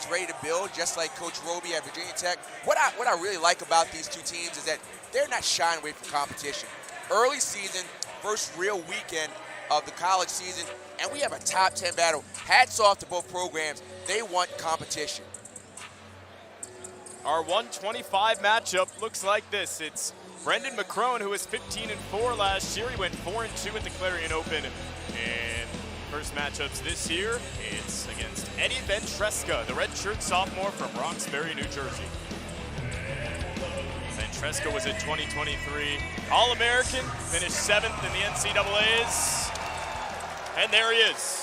is ready to build, just like Coach Roby at Virginia Tech. What I really like about these two teams is that they're not shying away from competition. Early season, first real weekend of the college season, and we have a top 10 battle. Hats off to both programs. They want competition. Our 125 matchup looks like this. It's Brendan McCrone, who was 15-4 last year. He went 4-2 at the Clarion Open. And first matchups this year, it's against Eddie Ventresca, the redshirt sophomore from Roxbury, New Jersey. Ventresca was a 2023 All-American, finished 7th in the NCAAs. And there he is.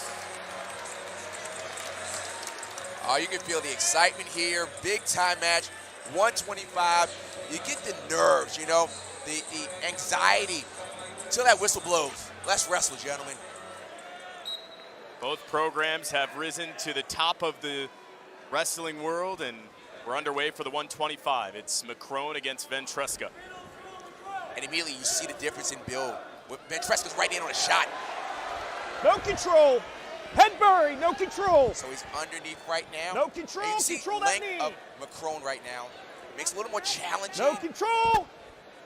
Oh, you can feel the excitement here. Big time match, 125. You get the nerves, you know, the anxiety until that whistle blows. Let's wrestle, gentlemen. Both programs have risen to the top of the wrestling world, and we're underway for the 125. It's McCrone against Ventresca. And immediately you see the difference in build. Ventresca's right in on a shot. No control. Head bury, no control. So he's underneath right now. No control, and you see control length that knee. of McCrone right now. Makes it a little more challenging. No control.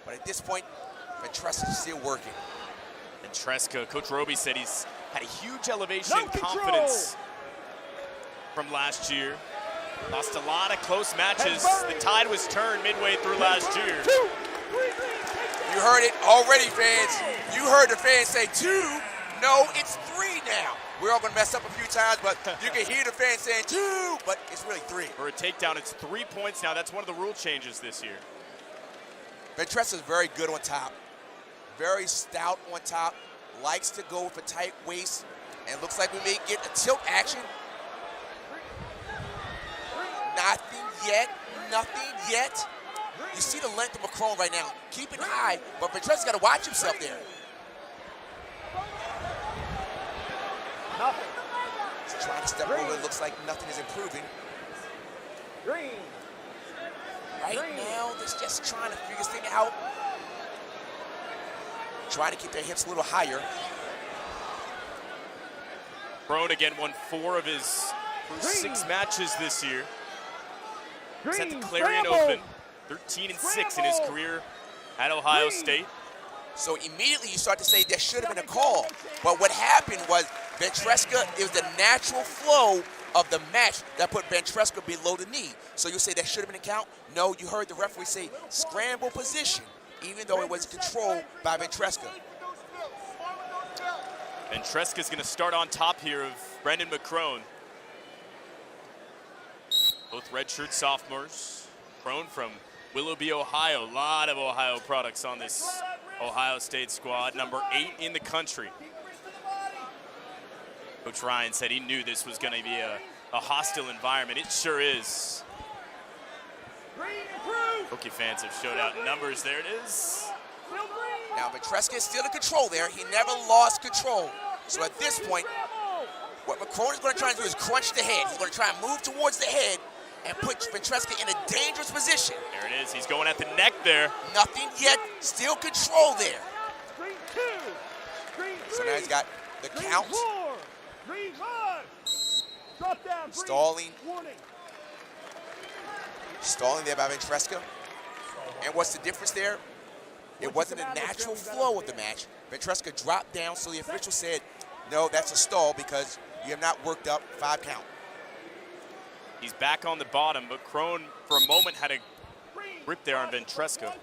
But at this point, Ventresca's still working. Ventresca, Coach Roby said he's had a huge elevation No in control. confidence from last year. Lost a lot of close matches. The tide was turned midway through last year. 2, 3, You heard it already, fans. You heard the fans say 2. No, it's 3 now. We're all going to mess up a few times, but you can hear the fans saying 2, but it's really 3. For a takedown, it's 3 points now. That's one of the rule changes this year. Ventresca's very good on top. Very stout on top. Likes to go with a tight waist. And looks like we may get a tilt action. Nothing yet. Nothing yet. You see the length of McCrone right now. Keep it high, but Ventresca's got to watch himself there. Nothing. He's trying to step over. It looks like nothing is improving. Green. Right now, they're just trying to figure this thing out. Trying to keep their hips a little higher. McCrone again won 4 of his first 6 matches this year. He's at the Clarion Open, 13-6 in his career at Ohio State. So immediately you start to say there should have been a call. But what happened was Ventresca, it was the natural flow of the match that put Ventresca below the knee. So you'll say that should have been a count? No, you heard the referee say scramble position, even though it was controlled by Ventresca. Ventresca's going to start on top here of Brendan McCrone. Both redshirt sophomores. McCrone from Willoughby, Ohio. A lot of Ohio products on this Ohio State squad. Number 8 in the country. Coach Ryan said he knew this was going to be a hostile environment. It sure is. Hokie fans have showed out numbers. There it is. Now Ventresca is still in control there. He never lost control. So at this point, what McCrone is going to try to do is crunch the head. He's going to try and move towards the head and put Ventresca in a dangerous position. There it is. He's going at the neck there. Nothing yet. Still control there. So now he's got the count. Stalling. Stalling there by Ventresca. And what's the difference there? It wasn't a natural flow of the match. Ventresca dropped down, so the official said, no, that's a stall because you have not worked up 5 count. He's back on the bottom, but McCrone for a moment had a grip there on Ventresca.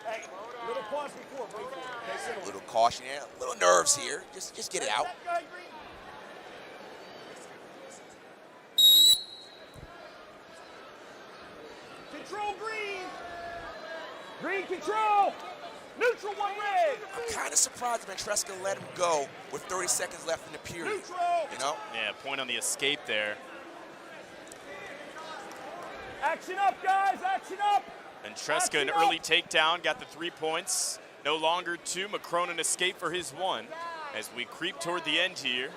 A little caution here, a little nerves here. Just get it out. Control green. Green control. Neutral 1 red. I'm kind of surprised Ventresca let him go with 30 seconds left in the period. You know? Yeah, point on the escape there. Action up, guys. Action up. Ventresca, an early takedown, got the 3 points. No longer 2. McCrone an escape for his 1 as we creep toward the end here.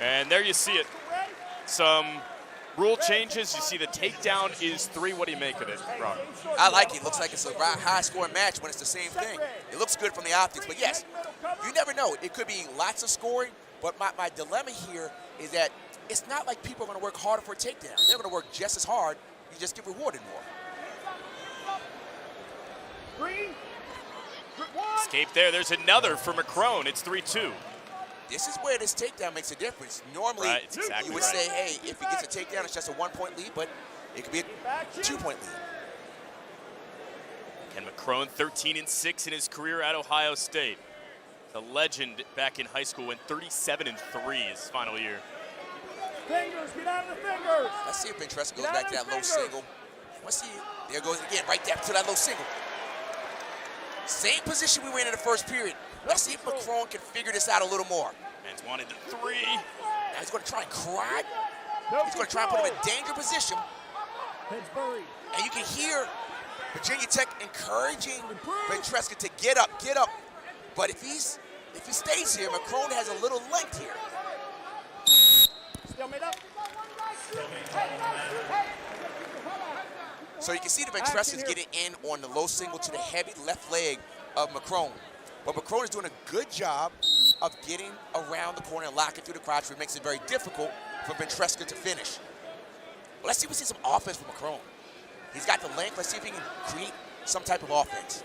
And there you see it. Some rule changes. You see the takedown is 3. What do you make of it, Rob? I like it. Looks like it's a high-scoring match when it's the same thing. It looks good from the optics, but yes, you never know. It could be lots of scoring, but my dilemma here is that it's not like people are going to work harder for a takedown. They're going to work just as hard. You just get rewarded more. Escape there. There's another for McCrone. It's 3-2. This is where this takedown makes a difference. Normally, Right, it's exactly you would right. say, hey, if he gets a takedown, it's just a 1-point lead, but it could be a 2-point lead. Ken McCrone, 13-6 in his career at Ohio State. The legend back in high school went 37-3 his final year. Fingers, get out of the fingers. Let's see if Ventresca goes back to that low single. Let's see. There goes it again, right there to that low single. Same position we were in the first period. Let's see if McCrone can figure this out a little more. Man's wanted the 3. Now he's going to try and cry. He's going to try and put him in danger position. Head's buried. And you can hear Virginia Tech encouraging Ventresca to get up, get up. But if he stays here, McCrone has a little length here. Stalemate up. So you can see the Ventresca's getting in on the low single to the heavy left leg of McCrone. But McCrone is doing a good job of getting around the corner and locking through the crotch, which makes it very difficult for Ventresca to finish. But let's see if we see some offense from McCrone. He's got the length. Let's see if he can create some type of offense.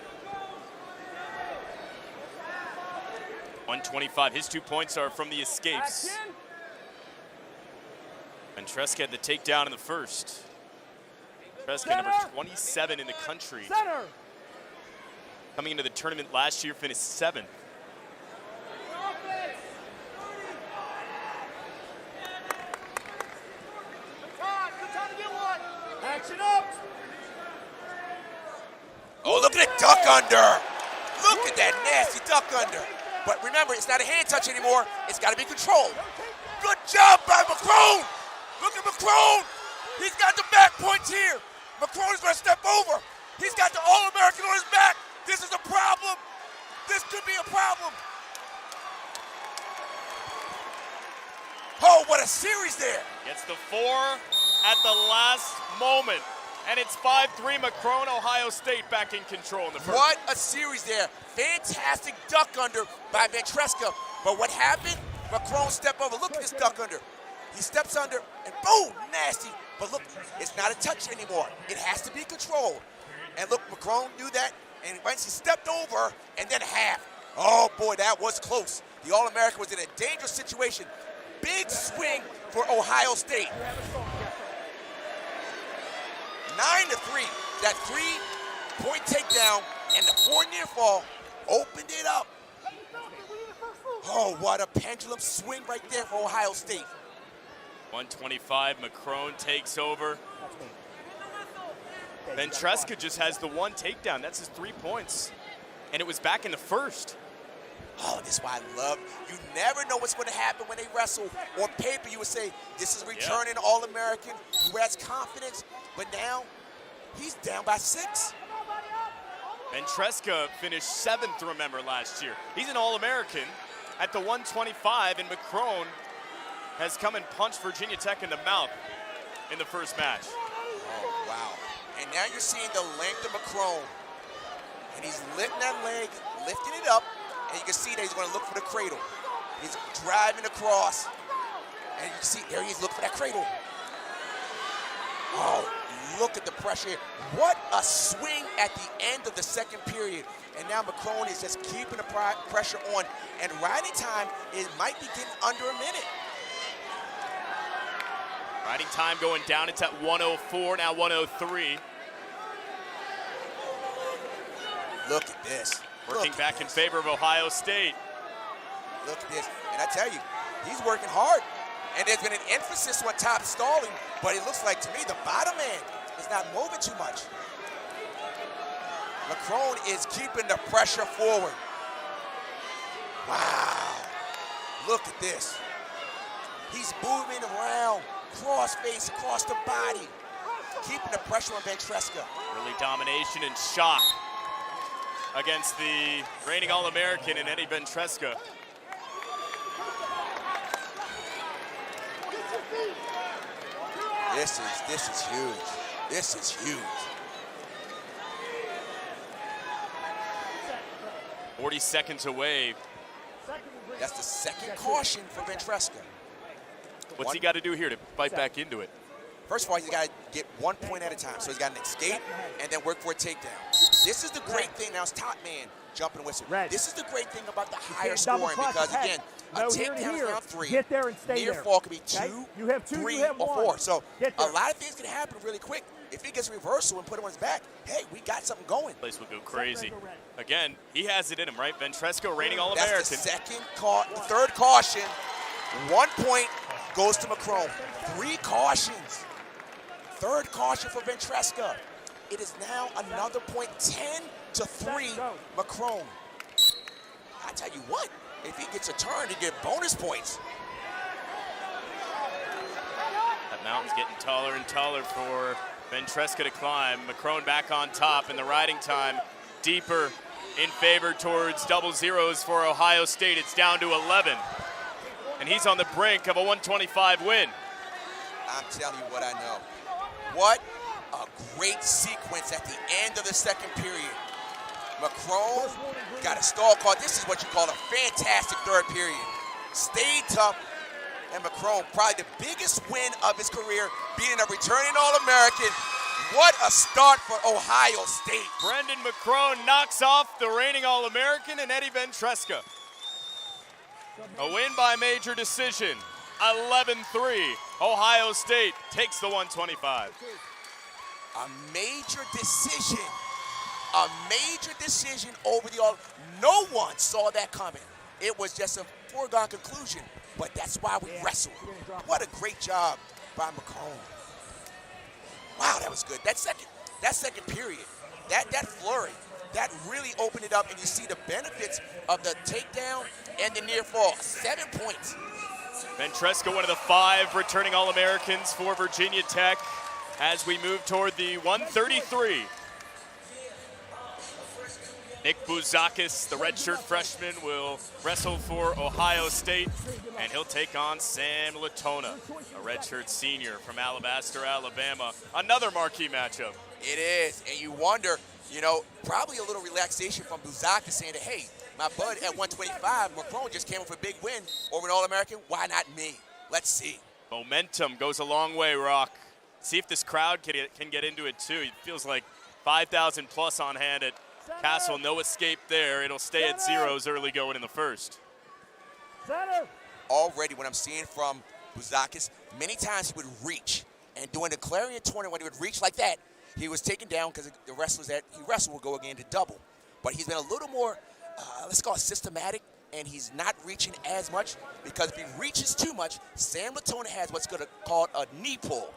125. His 2 points are from the escapes. Ventresca had the takedown in the first. Ventresca, number 27 in the country. Center. Coming into the tournament last year, finished 7th. Action up. Oh, look at that duck under. Look at that nasty duck under. But remember, it's not a hand touch anymore. It's got to be controlled. Good job by McCrone. Look at McCrone. He's got the back points here. McCrone is going to step over. He's got the All-American on his back. This is a problem. This could be a problem. Oh, what a series there. Gets the 4 at the last moment. And it's 5-3 McCrone, Ohio State back in control in the first. What a series there. Fantastic duck under by Ventresca. But what happened? McCrone stepped over. Look at this duck under. He steps under and boom, nasty. But look, it's not a touch anymore. It has to be controlled. And look, McCrone knew that. And once he stepped over and then half. Oh boy, that was close. The All-American was in a dangerous situation. Big swing for Ohio State. 9-3. That 3-point takedown and the 4 near fall opened it up. Oh, what a pendulum swing right there for Ohio State. 125, McCrone takes over. Ventresca just has the 1 takedown. That's his 3 points. And it was back in the first. Oh, this is why I love. You never know what's going to happen when they wrestle. On paper, you would say, this is returning All-American, who has confidence. But now, he's down by 6. Ventresca finished 7th, remember, last year. He's an All-American at the 125, and McCrone has come and punched Virginia Tech in the mouth in the first match. Oh, wow. And now you're seeing the length of McCrone. And he's lifting that leg, lifting it up, and you can see that he's going to look for the cradle. He's driving across, and you can see, there he is, look for that cradle. Oh, look at the pressure here. What a swing at the end of the second period. And now McCrone is just keeping the pressure on. And riding time, it might be getting under a minute. Riding time going down, it's at 104, now 103. Look at this. Working back in favor of Ohio State. Look at this. And I tell you, he's working hard. And there's been an emphasis on top stalling, but it looks like to me the bottom man is not moving too much. McCrone is keeping the pressure forward. Wow. Look at this. He's moving around, cross face, across the body, keeping the pressure on Ventresca. Early domination and shock against the reigning All-American in Eddie Ventresca. This is huge. This is huge. 40 seconds away. That's the second caution for Ventresca. What's he got to do here to fight back into it? First of all, he's got to get 1 point at a time. So he's got an escape and then work for a takedown. This is the great thing. Now it's top man jumping whistle. This is the great thing about the higher scoring because, again, a takedown is round 3. Get there and stay Near there. fall could be 2, You have 2, 3, you have or 1. 4. So a lot of things can happen really quick. If he gets a reversal and put him on his back, hey, we got something going. Place will go crazy. Again, he has it in him, right? Ventresca reigning All-American. That's the third caution. 1 point goes to Macron. 3 cautions. Third caution for Ventresca. It is now another point, 10-3, Macron. I tell you what, if he gets a turn, he get bonus points. That mountain's getting taller and taller for Ventresca to climb. Macron back on top, and the riding time deeper in favor towards double zeros for Ohio State. It's down to 11, and he's on the brink of a 125 win. I'm telling you what I know. What a great sequence at the end of the second period. Macron got a stall call. This is what you call a fantastic third period. Stayed tough, and Macron, probably the biggest win of his career, beating a returning All-American. What a start for Ohio State. Brendan Macron knocks off the reigning All-American and Eddie Ventresca. A win by major decision, 11-3. Ohio State takes the 125. A major decision. A major decision over the All. No one saw that coming. It was just a foregone conclusion, but that's why we wrestled. What a great job by Macron. Wow, that was good. That second period, that flurry, that really opened it up, and you see the benefits of the takedown and the near fall. 7 points. Ventresca, one of the 5 returning All-Americans for Virginia Tech, as we move toward the 133. Nick Bouzakis, the redshirt freshman, will wrestle for Ohio State, and he'll take on Sam Latona, a redshirt senior from Alabaster, Alabama. Another marquee matchup. It is, and you wonder, probably a little relaxation from Bouzakis saying that, hey, my bud at 125, Macron just came up with a big win over an All-American. Why not me? Let's see. Momentum goes a long way, Rock. See if this crowd can get into it, too. It feels like 5,000 plus on hand at Castle. No escape there. It'll stay at zeros early going in the first. Already what I'm seeing from Bouzakis, many times he would reach. And during the Clarion tournament, when he would reach like that, he was taken down because the wrestlers that he wrestled would go again to double. But he's been a little more, let's call it systematic, and he's not reaching as much because if he reaches too much, Sam Latona has what's going to call a knee pull.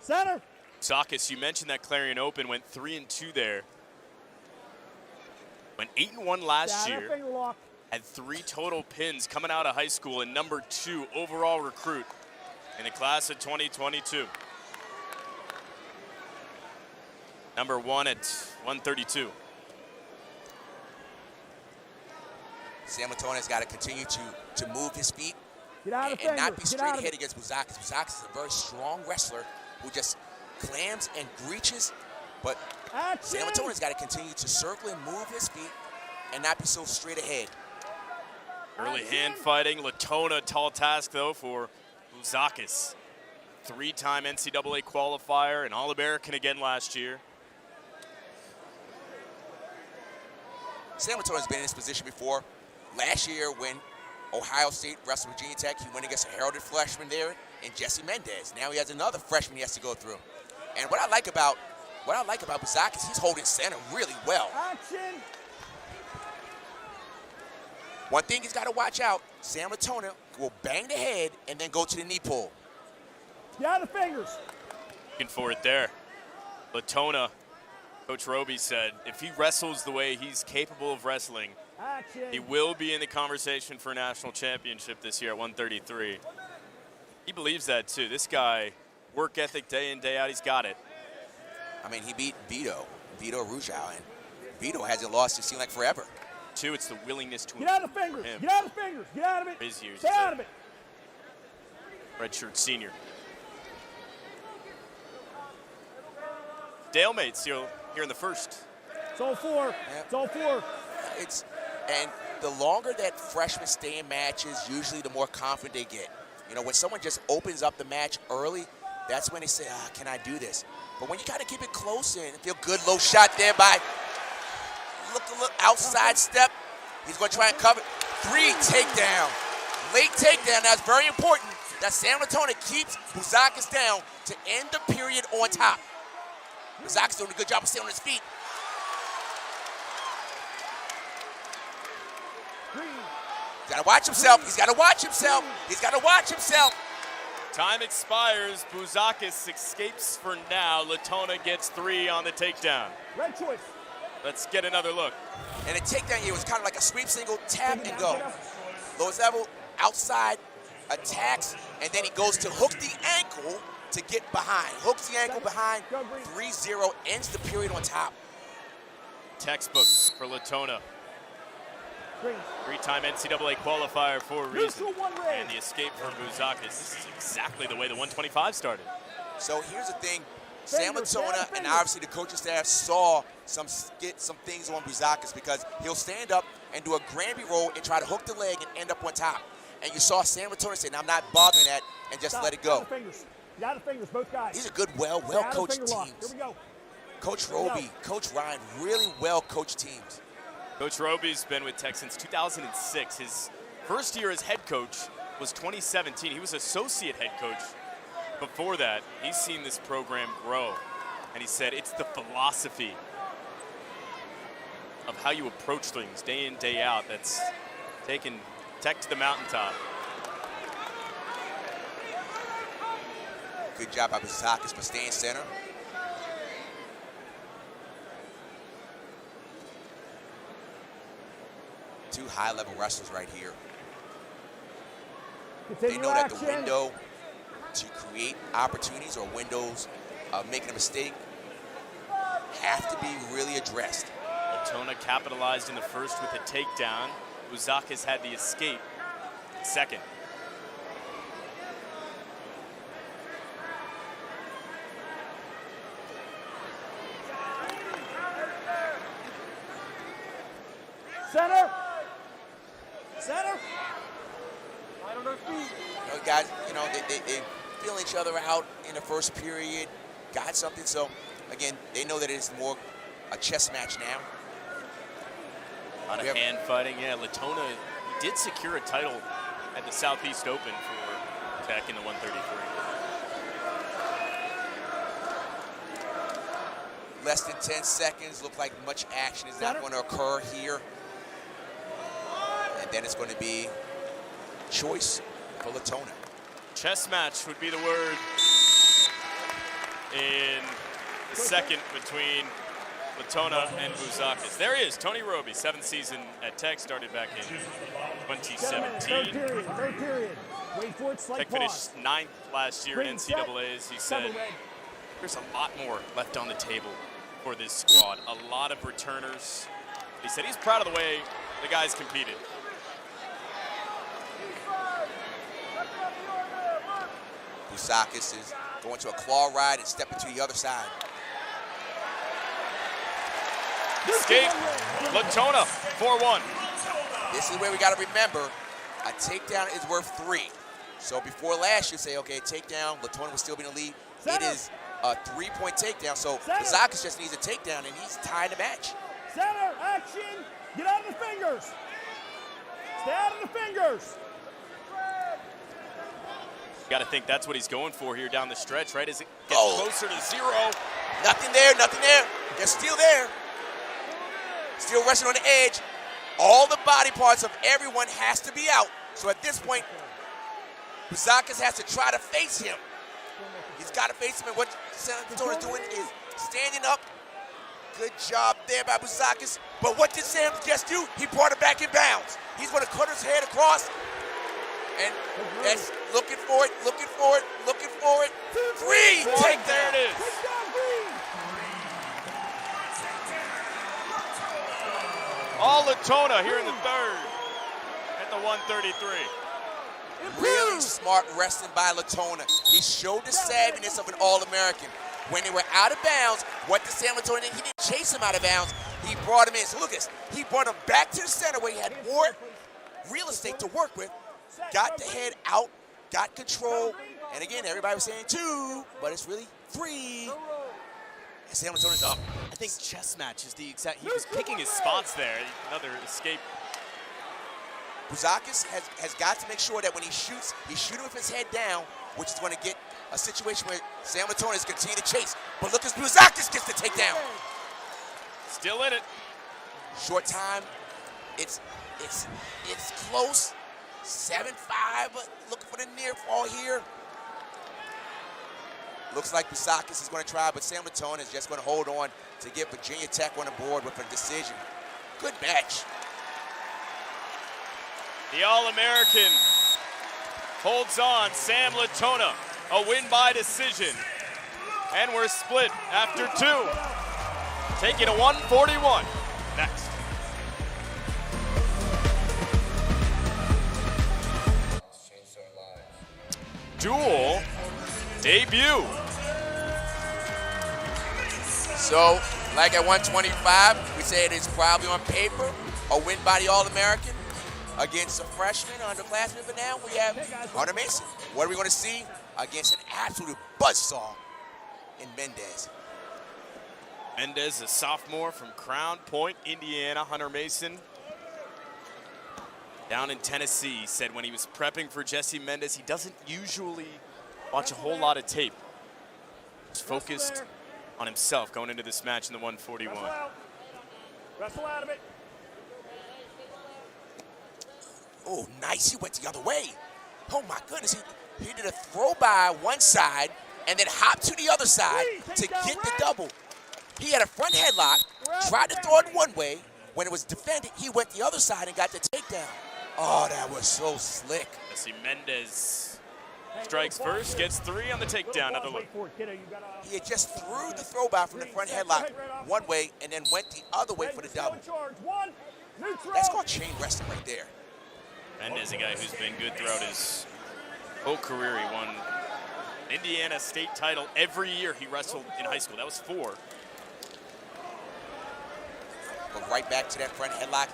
Center. Bouzakis, you mentioned that Clarion Open went 3-2 there. Went 8-1 last year. Had 3 total pins coming out of high school and number 2 overall recruit in the class of 2022. Number 1 at 132. Sam Latona's got to continue to move his feet and not be straight ahead against Bouzakis. Bouzakis is a very strong wrestler who just clams and breaches, but Sam Latona's got to continue to circle and move his feet and not be so straight ahead. Early hand fighting. Latona, tall task though for Bouzakis. 3-time NCAA qualifier and All-American again last year. Sam Latona's been in this position before. Last year when Ohio State wrestled Virginia Tech, he went against a heralded freshman there in Jesse Mendez. Now he has another freshman he has to go through. And what I like about Bouzakis, he's holding center really well. One thing he's got to watch out, Sam Latona will bang the head and then go to the knee pull. Get out of the fingers. Looking for it there. Latona, Coach Roby said, if he wrestles the way he's capable of wrestling, he will be in the conversation for a national championship this year at 133. He believes that too. This guy, work ethic day in, day out, he's got it. I mean, he beat Vito Rujao, and Vito hasn't lost, it seemed like forever. Two, it's the willingness to get out of the fingers. Get out of the fingers. Get out of it. His years. Get out of it. Redshirt senior. stalemates here in the first. It's all four. Yep. It's all four. And the longer that freshmen stay in matches, usually the more confident they get. You know, when someone just opens up the match early, that's when they say, can I do this? But when you got to keep it close and feel good, low shot there by, look, outside step. He's going to try and cover. 3 takedown. Late takedown. That's very important. That Sam Latona keeps Bouzakis down to end the period on top. Bouzakis doing a good job of staying on his feet. He's got to watch himself. He's got to watch himself. He's got to watch himself. Time expires. Bouzakis escapes for now. Latona gets 3 on the takedown. Red choice. Let's get another look. And the takedown here was kind of like a sweep single, tap and go. Lowest level, outside, attacks, and then he goes to hook the ankle to get behind. Hooks the ankle behind, 3-0, ends the period on top. Textbook for Latona. 3-time NCAA qualifier for a reason. And the escape from Bouzakis. This is exactly the way the 125 started. So here's the thing. Sam Latona and obviously the coaching staff saw some things on Bouzakis because he'll stand up and do a Granby roll and try to hook the leg and end up on top. And you saw Sam Latona say, I'm not bothering that, and just let it go. Got the fingers, both guys. These are good, well-coached teams. Here we go. Coach Roby, Coach Ryan, really well-coached teams. Coach Roby's been with Tech since 2006. His first year as head coach was 2017. He was associate head coach. Before that, he's seen this program grow. And he said it's the philosophy of how you approach things day in, day out that's taken Tech to the mountaintop. Good job by Bouzakis for staying center. Two high-level wrestlers right here. They know that the window to create opportunities or windows of making a mistake have to be really addressed. Latona capitalized in the first with a takedown. Bouzakis had the escape second. Center. Center. Right on their feet. You know, guys, they feel each other out in the first period, got something. So, again, they know that it's more a chess match now. A lot of hand fighting. Yeah, Latona did secure a title at the Southeast Open for Tech in the 133. Less than 10 seconds. Look like much action is not going to occur here. And then it's going to be choice for Latona. Chess match would be the word in the second between Latona and Bouzakis. There he is, Tony Roby, 7th season at Tech, started back in 2017. Third period. Wait for it, slight Tech finished 9th last year in NCAAs. He said, there's a lot more left on the table for this squad. A lot of returners. He said he's proud of the way the guys competed. Bouzakis is going to a claw ride and stepping to the other side. Escape, Latona, 4-1. This is where we got to remember, a takedown is worth 3. So before last, you say, okay, takedown, Latona will still be in the lead. It is a 3-point takedown, so Bouzakis just needs a takedown, and he's tied the match. Center, action, get out of the fingers. Stay out of the fingers. Got to think that's what he's going for here down the stretch, right? As it gets closer to 0. Nothing there, nothing there. They're still there. Still resting on the edge. All the body parts of everyone has to be out. So at this point, Bouzakis has to try to face him. He's got to face him, and what San Antonio is doing is standing up. Good job there by Bouzakis. But what did Sam just do? He brought it back in bounds. He's going to cut his head across. And that's looking for it, looking for it, looking for it. 3, take there it is. All Latona here in the third at the 133. Really smart wrestling by Latona. He showed the savviness of an All-American. when they were out of bounds, what the San Antonio did, he didn't chase him out of bounds. He brought him in. So look at this. He brought him back to the center where he had more real estate to work with, got the head out, got control. And again, everybody was saying 2, but it's really 3. And San Antonio's up. I think chess match is the exact, he was picking his spots there. Another escape. Buzakis has got to make sure that when he shoots, he's shooting with his head down, which is going to get a situation where San Antonio is continue to chase. But look as Buzakis gets the takedown. Still in it. Short time. It's close. 7-5, but looking for the near fall here. Looks like Buzakis is going to try, but San Antonio is just going to hold on to get Virginia Tech on the board with a decision. Good match. The All-American holds on. Sam Latona, a win by decision. And we're split after 2. Taking a 141. Next. Duel debut. So, like at 125, we say it is probably on paper a win by the All-American against a freshman, underclassman, but now we have Hunter Mason. What are we going to see against an absolute buzzsaw in Mendez? Mendez, a sophomore from Crown Point, Indiana. Hunter Mason, down in Tennessee, said when he was prepping for Jesse Mendez, he doesn't usually watch a whole lot of tape. He's focused on himself going into this match in the 141. Wrestle out of it. Oh, nice. He went the other way. Oh, my goodness. He did a throw by one side and then hopped to the other side to get the double. He had a front headlock, tried to throw it one way. When it was defended, he went the other side and got the takedown. Oh, that was so slick. Jesse Mendez strikes first, gets 3 on the takedown. Another look. He had just threw the throw by from the front headlock one way and then went the other way for the double. That's called chain wrestling right there. Mendez, a guy who's been good throughout his whole career. He won Indiana state title every year he wrestled in high school. That was 4. But right back to that front headlock.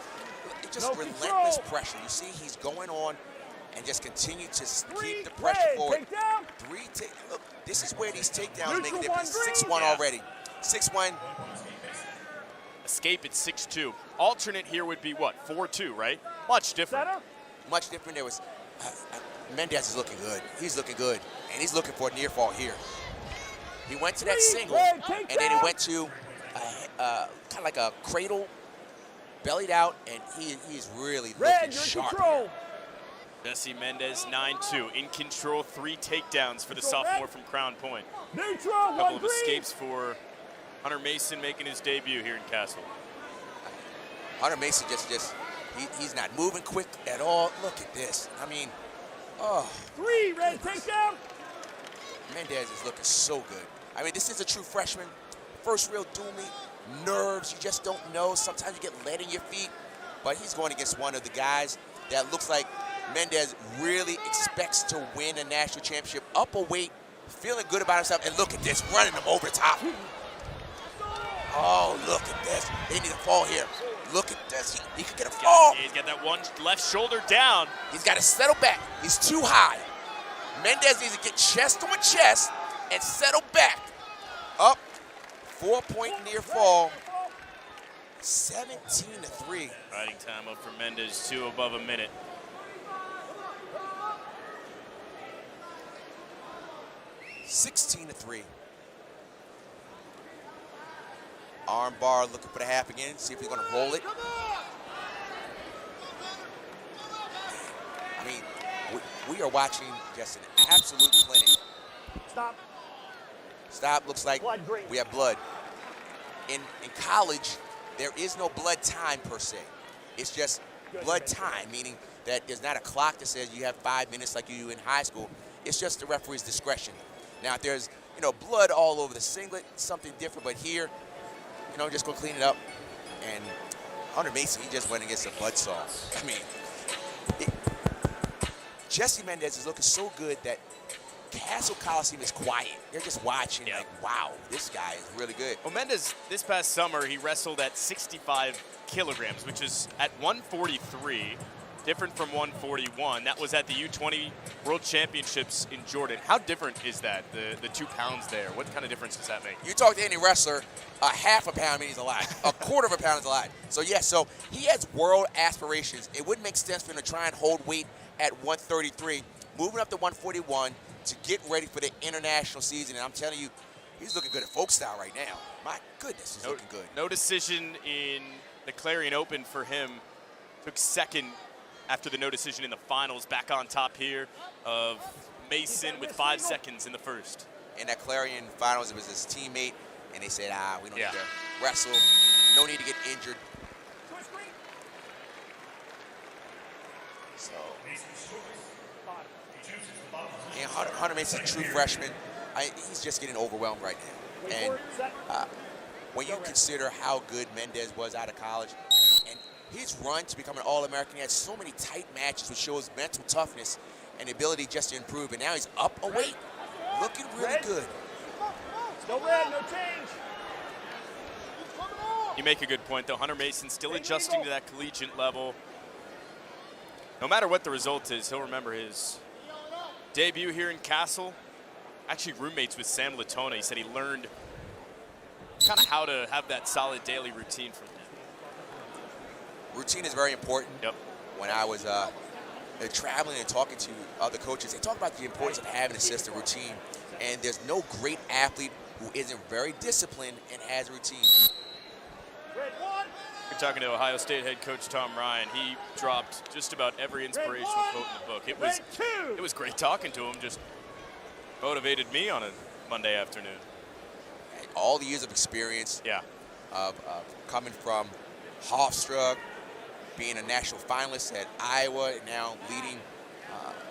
It's just relentless pressure. You see he's going on and just continue to keep the pressure forward. Look, this is where these takedowns make a difference. 6-1 already. 6-1. Escape at 6-2. Alternate here would be what? 4-2, right? Much different. Much different. There was Mendez is looking good. He's looking good, and he's looking for a near fall here. He went to that single, and then he went to kind of like a cradle, bellied out, and he's really looking sharp. Jesse Mendez, 9-2. In control, 3 takedowns for the sophomore from Crown Point. A couple of escapes for Hunter Mason making his debut here in Castle. Hunter Mason he's not moving quick at all. Look at this. I mean, oh. 3, red takedown. Mendez is looking so good. I mean, this is a true freshman. First real duel meet. Nerves, you just don't know. Sometimes you get lead in your feet. But he's going against one of the guys that looks like Mendez really expects to win a national championship. Up a weight, feeling good about himself. And look at this, running him over the top. Oh, look at this. They need a fall here. Look at this. He could get a fall. He's got that one left shoulder down. He's got to settle back. He's too high. Mendez needs to get chest on chest and settle back. Up. 4-point near fall. 17-3. Riding time up for Mendez, 2 above a minute. $16-3. Arm bar looking for the half again. See if he's going to roll it. I mean, we are watching just an absolute clinic. Stop. Stop. Looks like we have blood. In college, there is no blood time per se. It's just blood time, meaning that there's not a clock that says you have 5 minutes like you do in high school. It's just the referee's discretion. Now, if there's, blood all over the singlet, something different, but here, just go clean it up. And Hunter Mason, he just went against a buzzsaw. I mean, Jesse Mendez is looking so good that Castle Coliseum is quiet. They're just watching like, wow, this guy is really good. Well, Mendez, this past summer, he wrestled at 65 kilograms, which is at 143, different from 141. That was at the U20 World Championships in Jordan. How different is that, the 2 pounds there? What kind of difference does that make? You talk to any wrestler, a half a pound means a lot. A quarter of a pound is a lot. So, yes, so he has world aspirations. It wouldn't make sense for him to try and hold weight at 133, moving up to 141 to get ready for the international season. And I'm telling you, he's looking good at folk style right now. My goodness, he's looking good. No decision in the Clarion Open for him. Took second after the no decision in the finals. Back on top here of Mason with 5 seconds in the first. In that Clarion finals, it was his teammate, and they said, we don't need to wrestle. No need to get injured. So, and Hunter Mason's a true freshman. He's just getting overwhelmed right now. And when you consider how good Mendez was out of college, and his run to become an All-American, he had so many tight matches, which shows mental toughness and the ability just to improve. And now he's up a weight, looking really good. Still red, no change. You make a good point, though. Hunter Mason still adjusting to that collegiate level. No matter what the result is, he'll remember his debut here in Castle. Actually roommates with Sam Latona. He said he learned kind of how to have that solid daily routine from him. Routine is very important. Yep. When I was traveling and talking to other coaches, they talk about the importance of having a system routine. And there's no great athlete who isn't very disciplined and has a routine. You're talking to Ohio State head coach Tom Ryan. He dropped just about every inspirational quote in the book. It was great talking to him. Just motivated me on a Monday afternoon. All the years of experience of coming from Hofstra, being a national finalist at Iowa, and now leading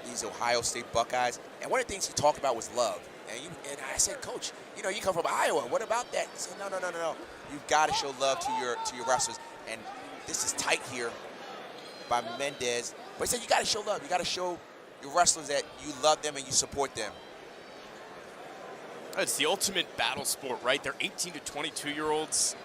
these Ohio State Buckeyes. And one of the things he talked about was love. And I said, Coach, you come from Iowa. What about that? He said, no. You've got to show love to your wrestlers. And this is tight here by Mendez. But he said, you got to show love. You got to show your wrestlers that you love them and you support them. It's the ultimate battle sport, right? They're 18 to 22-year-olds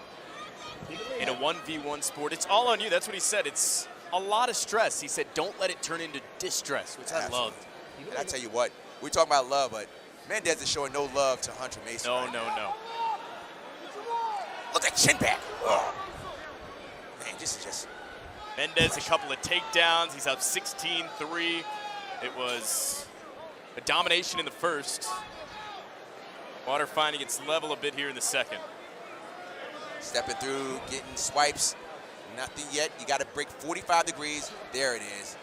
in a 1v1 sport. It's all on you. That's what he said. It's a lot of stress. He said, don't let it turn into distress, which I loved. And I tell you what, we're talking about love, but Mendez is showing no love to Hunter Mason. No. Look at chin back. Oh. Man, this is just... Mendez, a couple of takedowns. He's up 16-3. It was a domination in the first. Water finding its level a bit here in the second. Stepping through, getting swipes. Nothing yet. You got to break 45 degrees. There it is.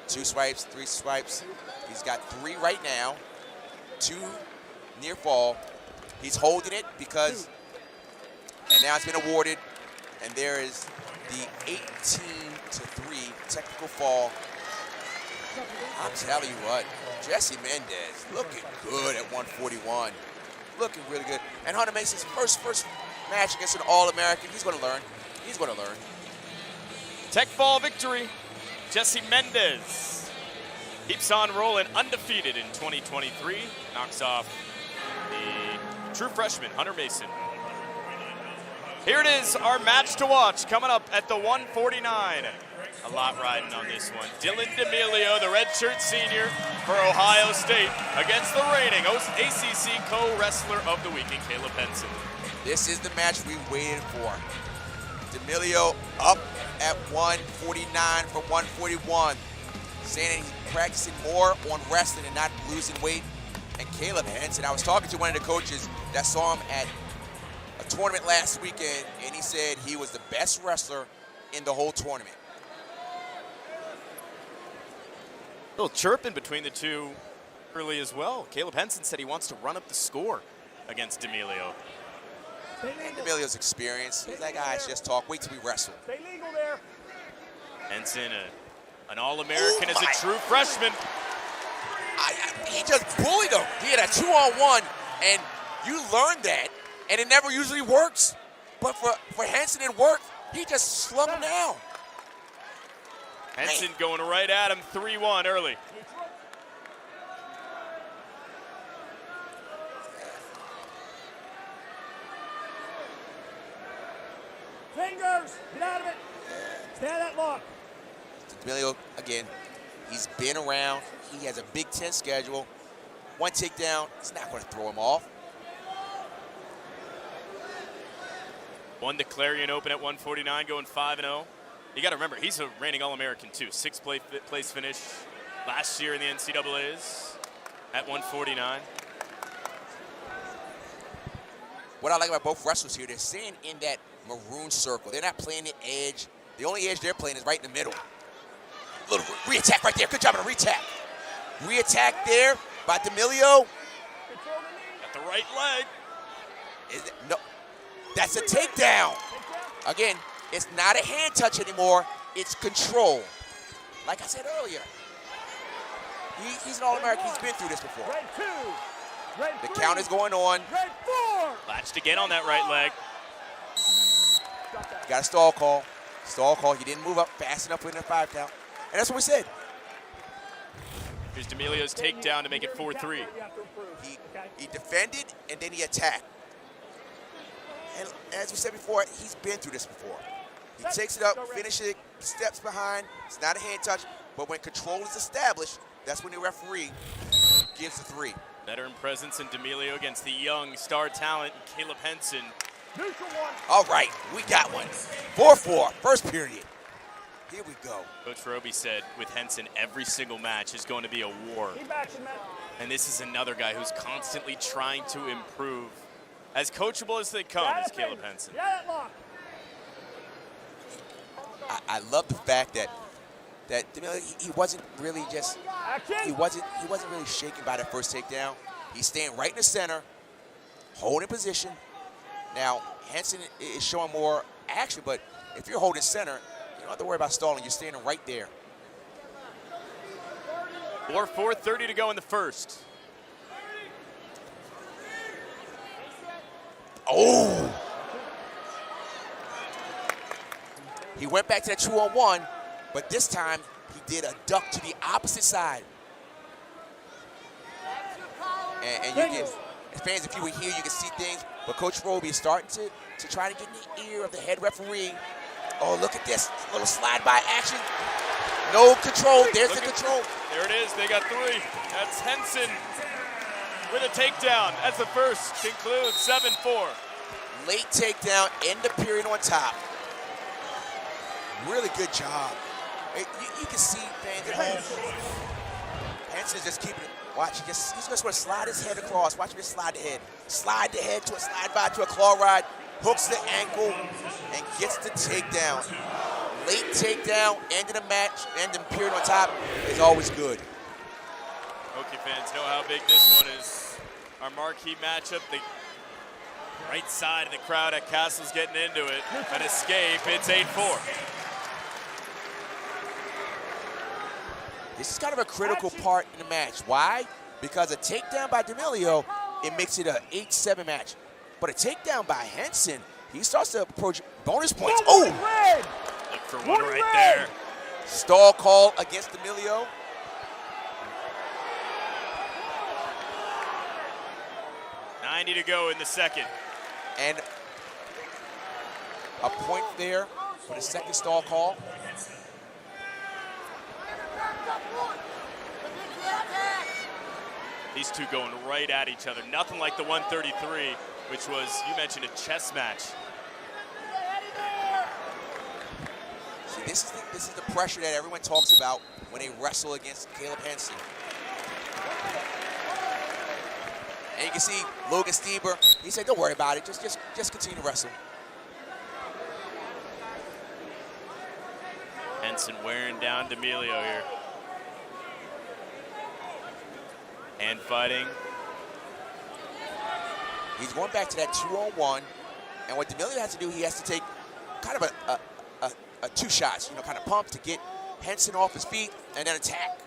2 swipes, 3 swipes. He's got 3 right now. 2 near fall. He's holding it because, and now it's been awarded, and there is the 18-3 technical fall. I'm telling you what, Jesse Mendez looking good at 141. Looking really good. And Hunter Mason's first match against an All-American. He's going to learn. He's going to learn. Tech fall victory. Jesse Mendez keeps on rolling undefeated in 2023. Knocks off the true freshman, Hunter Mason. Here it is, our match to watch coming up at the 149. A lot riding on this one. Dylan D'Amelio, the redshirt senior for Ohio State, against the reigning ACC co-wrestler of the weekend, Caleb Henson. This is the match we waited for. D'Amelio up at 149 from 141. Saying that he's practicing more on wrestling and not losing weight. And Caleb Henson, I was talking to one of the coaches that saw him at a tournament last weekend, and he said he was the best wrestler in the whole tournament. A little chirping between the two early as well. Caleb Henson said he wants to run up the score against D'Amelio. And D'Amelio's experience, he's like, guys, just talk, wait till we wrestle. Stay legal there. Henson, an All-American as a true freshman. He just bullied him. He had a 2-on-1, and you learn that, and it never usually works. But for Henson, it worked. He just slung him down. Henson going right at him, 3-1 early. Fingers, get out of it. Stay out of that lock. D'Amelio, again, he's been around. He has a Big Ten schedule. One takedown, it's not going to throw him off. Won the Clarion Open at 149, going 5-0. You got to remember, he's a reigning All-American too. Sixth place finish last year in the NCAAs at 149. What I like about both wrestlers here, they're staying in that maroon circle. They're not playing the edge. The only edge they're playing is right in the middle. Little re-attack right there. Good job on the re-attack. Re-attack there by D'Amelio. Got the right leg. No, that's a takedown. Again, it's not a hand touch anymore. It's control. Like I said earlier, he's an All-American. He's been through this before. Red 2. Red The 3. count is going on. Red 4. Latched again on that right leg. Got a stall call. Stall call. He didn't move up fast enough within the 5 count. And that's what we said. Here's D'Amelio's takedown to make it 4-3. He defended and then he attacked. And as we said before, he's been through this before. He takes it up, finishes it, steps behind. It's not a hand touch, but when control is established, that's when the referee gives the 3. Veteran presence in D'Amelio against the young star talent, Caleb Henson. Neutral 1. All right, we got one. 4-4, first period. Here we go. Coach Roby said with Henson, every single match is going to be a war. Keep action, man. And this is another guy who's constantly trying to improve. As coachable as they come is Caleb Henson. Yeah, that lock. I love the fact that D'Amelio, he wasn't really just he wasn't really shaken by that first takedown. He's staying right in the center, holding position. Now Henson is showing more action, but if you're holding center, you don't have to worry about stalling. You're standing right there. 4:30 to go in the first. Oh! He went back to that 2-on-1, but this time he did a duck to the opposite side. And you can, as fans, if you were here, you can see things. But Coach Roby is starting to try to get in the ear of the head referee. Oh, look at this little slide by action. No control. There's the control. There it is. They got 3. That's Henson with a takedown. That's the first. Concludes 7-4. Late takedown, end the period on top. Really good job. You can see fans at home. Henson's just keeping it. Watch, he's just going to slide his head across. Watch him just slide the head. Slide the head to a slide by to a claw ride. Hooks the ankle and gets the takedown. Late takedown, end of the match, end of the period on top is always good. Hokie fans know how big this one is. Our marquee matchup, the right side of the crowd at Castle's getting into it. An escape, it's 8-4. This is kind of a critical part in the match. Why? Because a takedown by D'Amelio, it makes it an 8-7 match. But a takedown by Henson, he starts to approach bonus points. Oh! Look for one right there. Stall call against D'Amelio. $90 to go in the second. And a point there for the second stall call. These two going right at each other. Nothing like the 133, which was, you mentioned, a chess match. See, this is the pressure that everyone talks about when they wrestle against Caleb Henson. And you can see Logan Stieber, he said, don't worry about it, just continue to wrestle. Henson wearing down D'Amelio here. And fighting. He's going back to that 2-on-1, and what D'Amelio has to do, he has to take kind of a 2 shots, kind of pump to get Henson off his feet and then attack.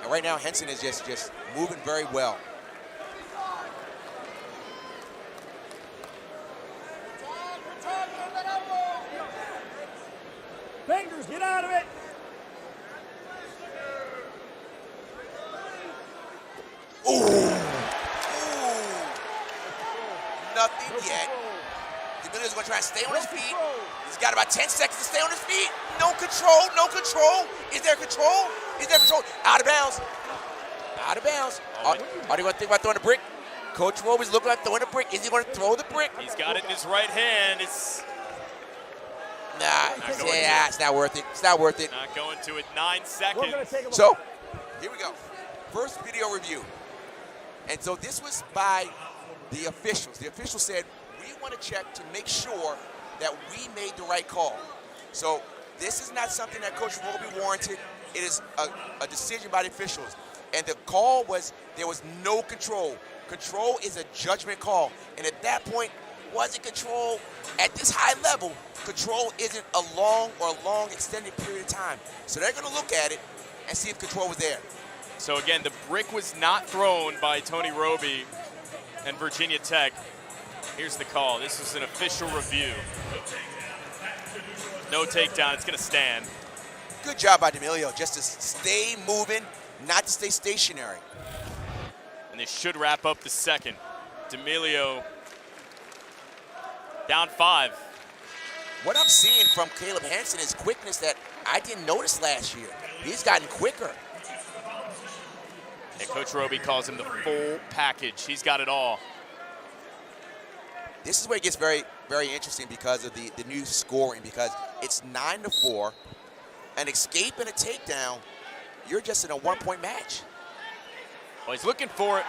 And right now, Henson is just moving very well. Fingers, get out of it. Ooh. Nothing yet. D'Amelio's going to try and stay on his feet. He's got about 10 seconds to stay on his feet. No control, no control. Is there control? Is there control? Out of bounds. Out of bounds. Are they going to think about throwing the brick? Coach Roby's looking at throwing the brick. Is he going to throw the brick? He's got it in his right hand. It's it's not worth it. It's not worth it. not going to it. 9 seconds. So, here we go. First video review. And so this was by the officials. The officials said, we want to check to make sure that we made the right call. So this is not something that Coach Roby warranted. It is a decision by the officials. And the call was, there was no control. Control is a judgment call. And at that point, was it control? At this high level, control isn't a long extended period of time. So they're going to look at it and see if control was there. So again, the brick was not thrown by Tony Roby and Virginia Tech. Here's the call. This is an official review. No takedown. It's going to stand. Good job by D'Amelio, just to stay moving, not to stay stationary. And this should wrap up the second. D'Amelio down 5. What I'm seeing from Caleb Hansen is quickness that I didn't notice last year. He's gotten quicker. And Coach Roby calls him the full package. He's got it all. This is where it gets very, very interesting because of the new scoring, because it's 9-4. An escape and a takedown, you're just in a 1-point match. Well, he's looking for it.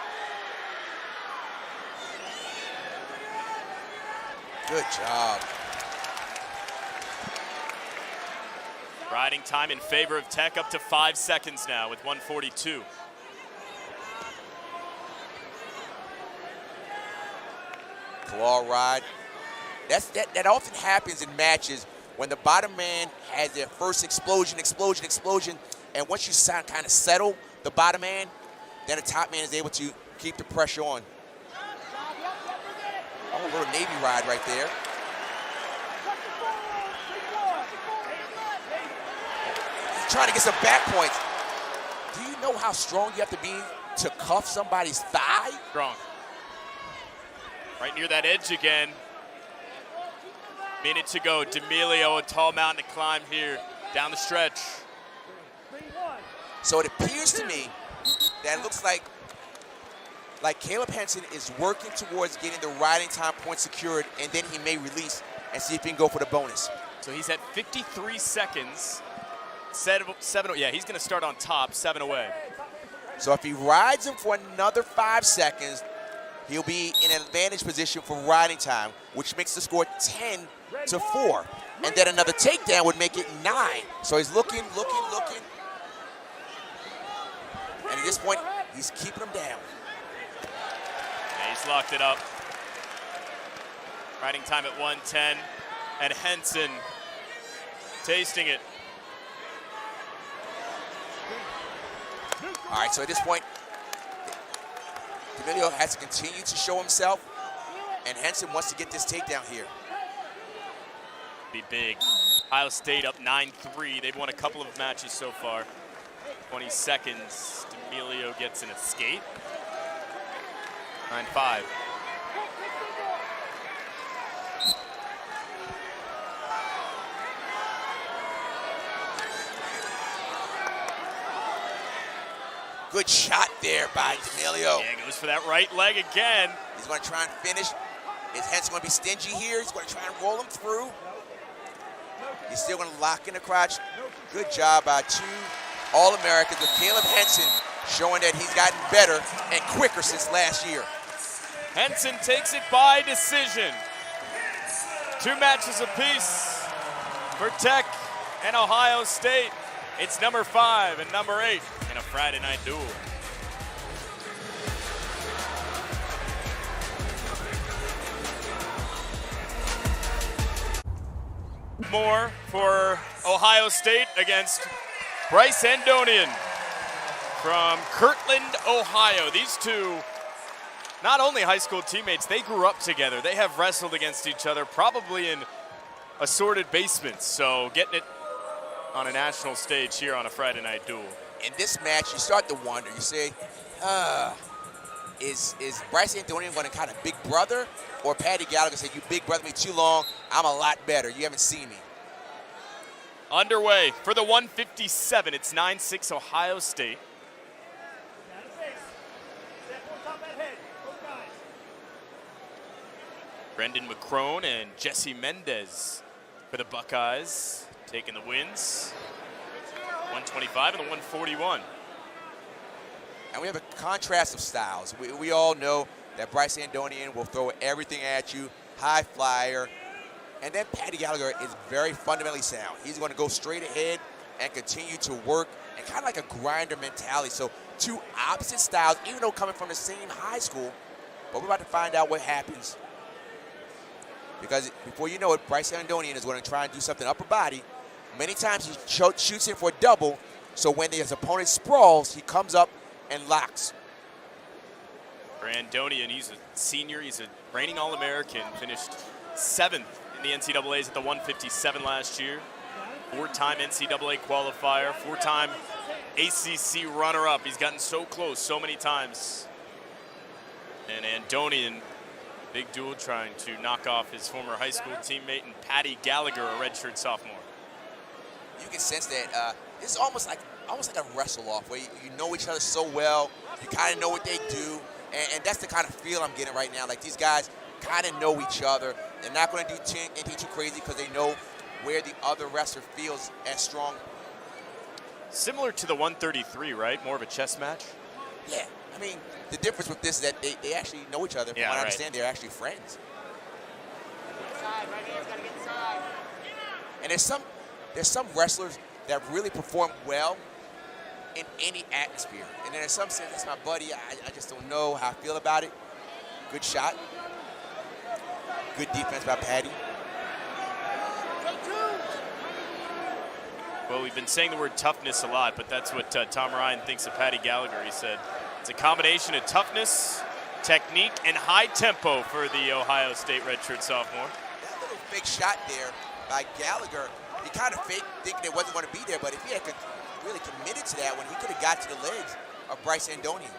Good job. Riding time in favor of Tech, up to 5 seconds now with 1:42. Claw ride. That often happens in matches when the bottom man has their first explosion, and once you kind of settle the bottom man, then the top man is able to keep the pressure on. Oh, a little Navy ride right there. He's trying to get some back points. Do you know how strong you have to be to cuff somebody's thigh? Strong. Right near that edge again. Minute to go. D'Amelio, a tall mountain to climb here down the stretch. So it appears to me that it looks like Caleb Hansen is working towards getting the riding time point secured, and then he may release and see if he can go for the bonus. So he's at 53 seconds. Seven, yeah, he's going to start on top, 7 away. So if he rides him for another 5 seconds, he'll be in an advantage position for riding time, which makes the score 10-4. And then another takedown would make it 9. So he's looking. And at this point, he's keeping him down. Yeah, he's locked it up. Riding time at 1:10. And Henson tasting it. All right, so at this point, D'Amelio has to continue to show himself, and Henson wants to get this takedown here. Be big. Ohio State up 9-3. They've won a couple of matches so far. 20 seconds. D'Amelio gets an escape. 9-5. Good shot there by D'Amelio. Yeah, goes for that right leg again. He's going to try and finish. Is Henson going to be stingy here? He's going to try and roll him through. He's still going to lock in the crotch. Good job by 2 All-Americans with Caleb Henson, showing that he's gotten better and quicker since last year. Henson takes it by decision. 2 matches apiece for Tech and Ohio State. It's number 5 and number 8 in a Friday night duel. More for Ohio State against Bryce Andonian from Kirtland, Ohio. These two, not only high school teammates, they grew up together. They have wrestled against each other, probably in assorted basements. So getting it on a national stage here on a Friday night duel. In this match, you start to wonder. You say, is Bryce Andonian going to kind of big brother, or Paddy Gallagher said, you big brother me too long, I'm a lot better, you haven't seen me? Underway for the 157. It's 9-6 Ohio State. Brendan McCrone and Jesse Mendez for the Buckeyes, taking the wins. 125 and the 141. And we have a contrast of styles. We all know that Bryce Andonian will throw everything at you, high flyer. And then Paddy Gallagher is very fundamentally sound. He's going to go straight ahead and continue to work, and kind of like a grinder mentality. So two opposite styles, even though coming from the same high school. But we're about to find out what happens. Because before you know it, Bryce Andonian is going to try and do something upper body. Many times he shoots in for a double, so when his opponent sprawls, he comes up and locks. For Andonian, he's a senior, he's a reigning All-American, finished 7th in the NCAAs at the 157 last year. 4-time NCAA qualifier, 4-time ACC runner-up. He's gotten so close so many times. And Andonian, big duel, trying to knock off his former high school teammate, and Paddy Gallagher, a redshirt sophomore. You can sense that this is almost like a wrestle-off, where you know each other so well, you kind of know what they do, and that's the kind of feel I'm getting right now. Like, these guys kind of know each other. They're not going to do anything too crazy because they know where the other wrestler feels as strong. Similar to the 133, right? More of a chess match? Yeah. I mean, the difference with this is that they actually know each other. From what I understand, they're actually friends. Inside, right here, gotta get inside. And there's some wrestlers that really perform well in any atmosphere. And then in some sense, that's my buddy. I just don't know how I feel about it. Good shot. Good defense by Paddy. Well, we've been saying the word toughness a lot, but that's what Tom Ryan thinks of Paddy Gallagher. He said it's a combination of toughness, technique, and high tempo for the Ohio State redshirt sophomore. That little fake shot there by Gallagher, he kind of faked thinking it wasn't going to be there, but if he had really committed to that one, he could have got to the legs of Bryce Andonian.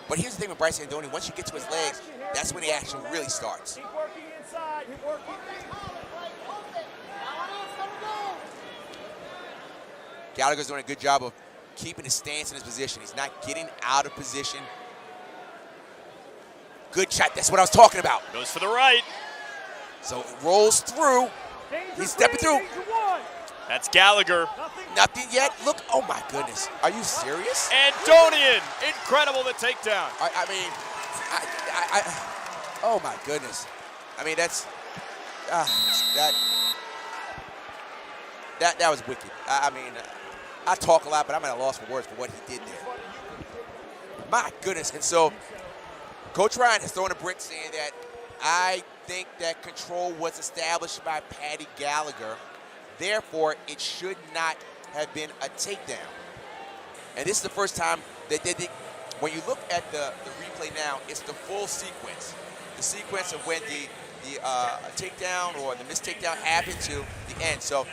But here's the thing with Bryce Andonian, once you get to his legs, that's when the action really starts. Keep working inside. Keep working. Gallagher's doing a good job of keeping his stance in his position. He's not getting out of position. Good shot. That's what I was talking about. Goes for the right. So it rolls through. He's stepping through. That's Gallagher. Nothing yet. Look. Oh, my goodness. Are you serious? Andonian. Incredible, the takedown. I mean, oh, my goodness. I mean, that was wicked. I mean, I talk a lot, but I'm at a loss for words for what he did there. My goodness. And so Coach Ryan has thrown a brick saying that I think that control was established by Paddy Gallagher. Therefore, it should not have been a takedown. And this is the first time that they did. When you look at the replay now, it's the full sequence. The sequence of when the takedown or the missed takedown happened to the end. So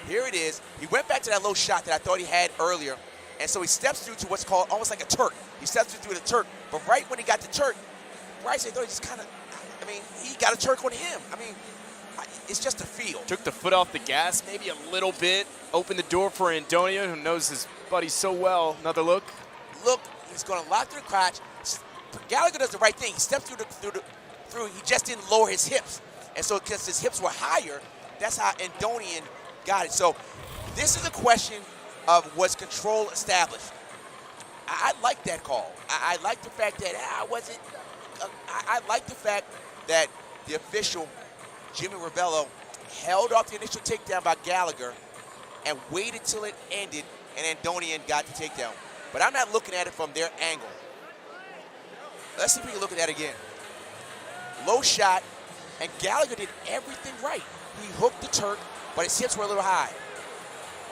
here it is. He went back to that low shot that I thought he had earlier. And so he steps through to what's called almost like a Turk. He steps through the Turk. But right when he got the Turk, Bryce, I thought he just kind of, I mean, he got a Turk on him. I mean, it's just a feel. Took the foot off the gas maybe a little bit. Opened the door for Andonian, who knows his buddy so well. Another look. Look, he's going to lock through the crotch. Gallagher does the right thing. He steps through. He just didn't lower his hips. And so because his hips were higher, that's how Andonian got it. So this is a question of was control established. I like that call. I like the fact that I like the fact that the official, Jimmy Ravello, held off the initial takedown by Gallagher and waited till it ended, and Andonian got the takedown. But I'm not looking at it from their angle. Let's see if we can look at that again. Low shot, and Gallagher did everything right. He hooked the Turk, but his hips were a little high.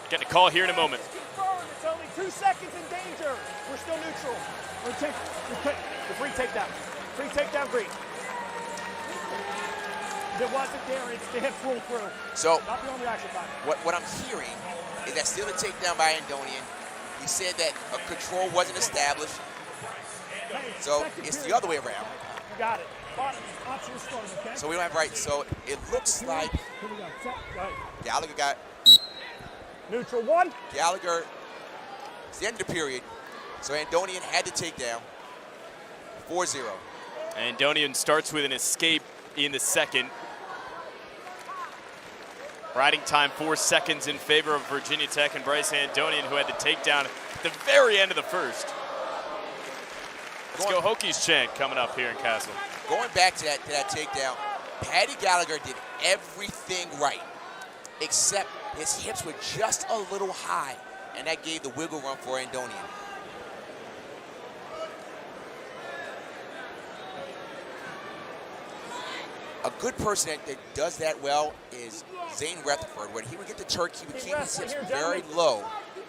Getting a call here in a moment. It's only 2 seconds in danger. We're still neutral. The free takedown. Free takedown, green. If it wasn't there, it's the hips roll through. So Not the only action time. what I'm hearing is that still a takedown by Andonian. He said that a control wasn't established. So it's the other way around. You got it. Option is starting, okay? So we don't have right. So it looks like Here we go. Set. Go ahead. Gallagher got Neutral 1. Gallagher. It's the end of the period. So Andonian had to take down 4-0. Andonian starts with an escape in the second. Riding time 4 seconds in favor of Virginia Tech and Bryce Andonian, who had the takedown at the very end of the first. Let's go Hokies chant coming up here in Castle. Going back to that takedown, Patty Gallagher did everything right, except his hips were just a little high, and that gave the wiggle room for Andonian. A good person that does that well is Zane Rutherford. When he would get the Turk, he would keep his hips very low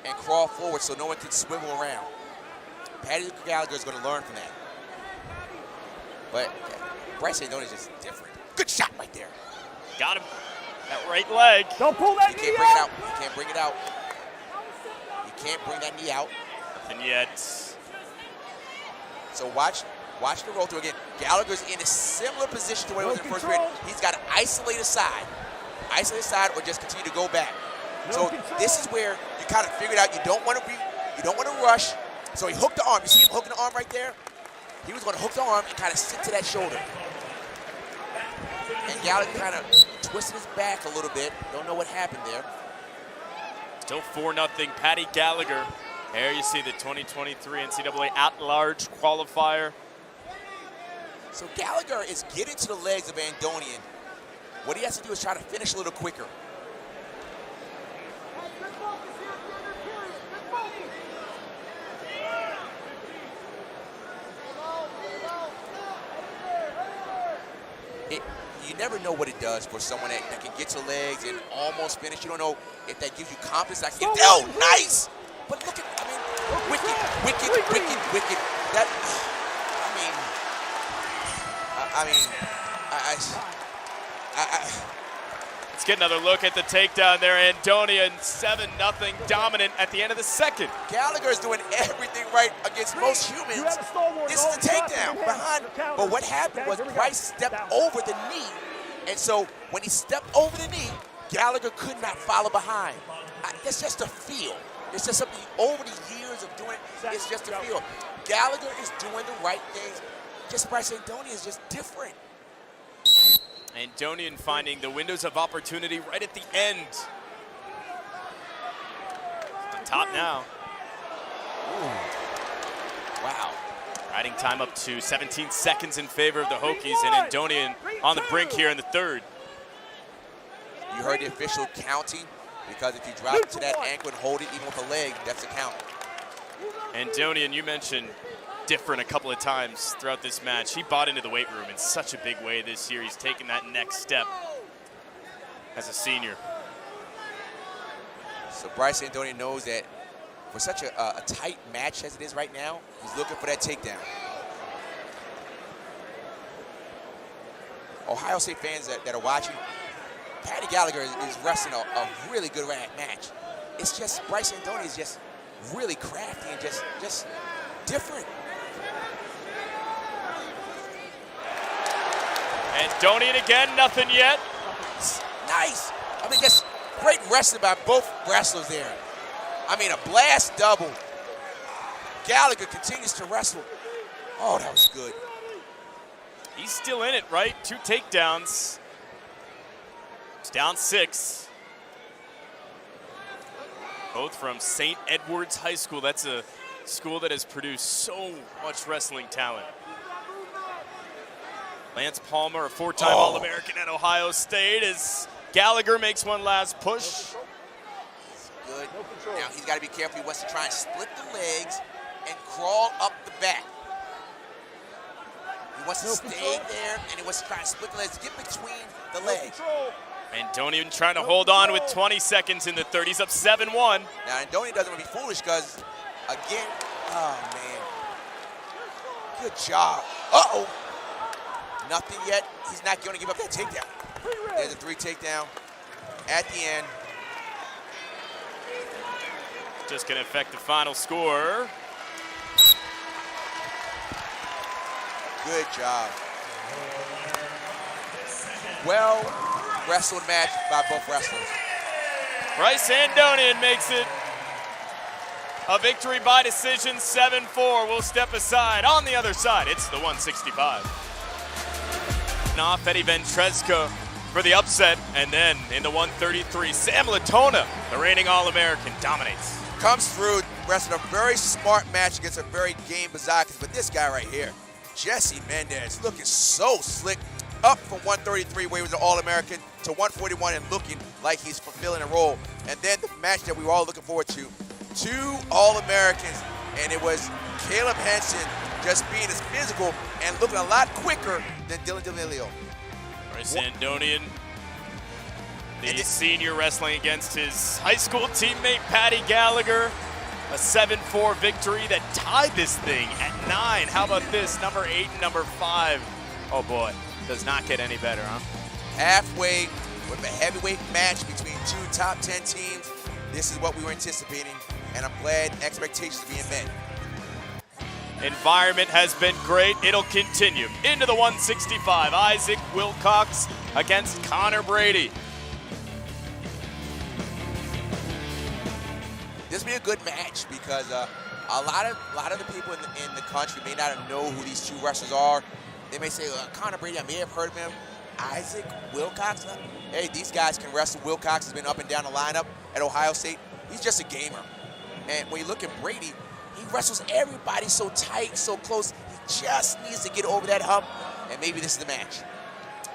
and crawl forward so no one could swivel around. Patty Gallagher is going to learn from that. But Bryce Andonian is just different. Good shot right there. Got him. That right leg. Don't pull that He knee can't bring it out. out. He can't bring it out. He can't bring that knee out. And yet, So watch the roll through again. Gallagher's in a similar position to what he was in the first period. He's got to isolate aside. Isolate aside or just continue to go back. So this is where you kind of figured out you don't want to rush. So he hooked the arm. You see him hooking the arm right there? He was going to hook the arm and kind of stick to that shoulder. And Gallagher kind of twisted his back a little bit. Don't know what happened there. still 4-0. Patty Gallagher. There you see the 2023 NCAA at-large qualifier. So Gallagher is getting to the legs of Andonian. What he has to do is try to finish a little quicker. You never know what it does for someone that can get to legs and almost finish. You don't know if that gives you confidence. Oh, nice! But look at, I mean, wicked. That, Let's get another look at the takedown there. Andonian 7-0 dominant at the end of the second. Gallagher is doing everything right against most humans. This is the takedown behind. But what happened was Bryce stepped over the knee. And so when he stepped over the knee, Gallagher could not follow behind. That's just a feel. It's just something over the years of doing it. It's just a feel. Gallagher is doing the right things. Just Bryce Andonian is just different. Andonian finding the windows of opportunity right at the end. On top now. Ooh. Wow. Riding time up to 17 seconds in favor of the Hokies, and Andonian on the brink here in the third. You heard the official counting, because if you drop to that ankle and hold it even with a leg, that's a count. Andonian, you mentioned different a couple of times throughout this match. He bought into the weight room in such a big way this year. He's taken that next step as a senior. So Bryce Andonian knows that for such a tight match as it is right now, he's looking for that takedown. Ohio State fans that are watching, Patty Gallagher is wrestling a really good match. It's just Bryce Andonian is just really crafty and just different. Andonian again, nothing yet. Nice. I mean, just great wrestling by both wrestlers there. I mean, a blast double. Gallagher continues to wrestle. Oh, that was good. He's still in it, right? 2 takedowns. It's down 6. Both from St. Edward's High School. That's a school that has produced so much wrestling talent. Lance Palmer, a 4-time All-American at Ohio State, as Gallagher makes one last push. Good. Now he's got to be careful. He wants to try and split the legs and crawl up the back. He wants to stay there, and he wants to try and split the legs, get between the legs. Andonian trying to hold on with 20 seconds in the third. He's up 7-1. Now Andonian doesn't want to be foolish because, again, oh man, good job. Uh-oh. Nothing yet. He's not going to give up that takedown. There's a 3 takedown at the end. Just going to affect the final score. Good job. Well wrestled match by both wrestlers. Bryce Andonian makes it a victory by decision, 7-4. We'll step aside. On the other side, it's the 165. Off Eddie Ventresca for the upset, and then in the 133, Sam Latona, the reigning All-American, dominates. Comes through, wrestled a very smart match against a very game Bazakis, but this guy right here, Jesse Mendez, looking so slick. Up from 133, where he was an All-American, to 141 and looking like he's fulfilling a role. And then the match that we were all looking forward to, 2 All-Americans, and it was Caleb Henson just being as physical and looking a lot quicker than Dylan D'Amelio. Bryce Andonian, the senior, wrestling against his high school teammate Patty Gallagher. A 7-4 victory that tied this thing at 9. How about this, number 8 and number 5? Oh boy, does not get any better, huh? Halfway with a heavyweight match between 2 top 10 teams. This is what we were anticipating, and I'm glad expectations are being met. Environment has been great. It'll continue into the 165. Isaac Wilcox against Connor Brady. This will be a good match because a lot of the people in the country may not know who these 2 wrestlers are. They may say, Connor Brady, I may have heard of him. Isaac Wilcox? Hey, these guys can wrestle. Wilcox has been up and down the lineup at Ohio State. He's just a gamer. And when you look at Brady, he wrestles everybody so tight, so close. He just needs to get over that hump, and maybe this is the match.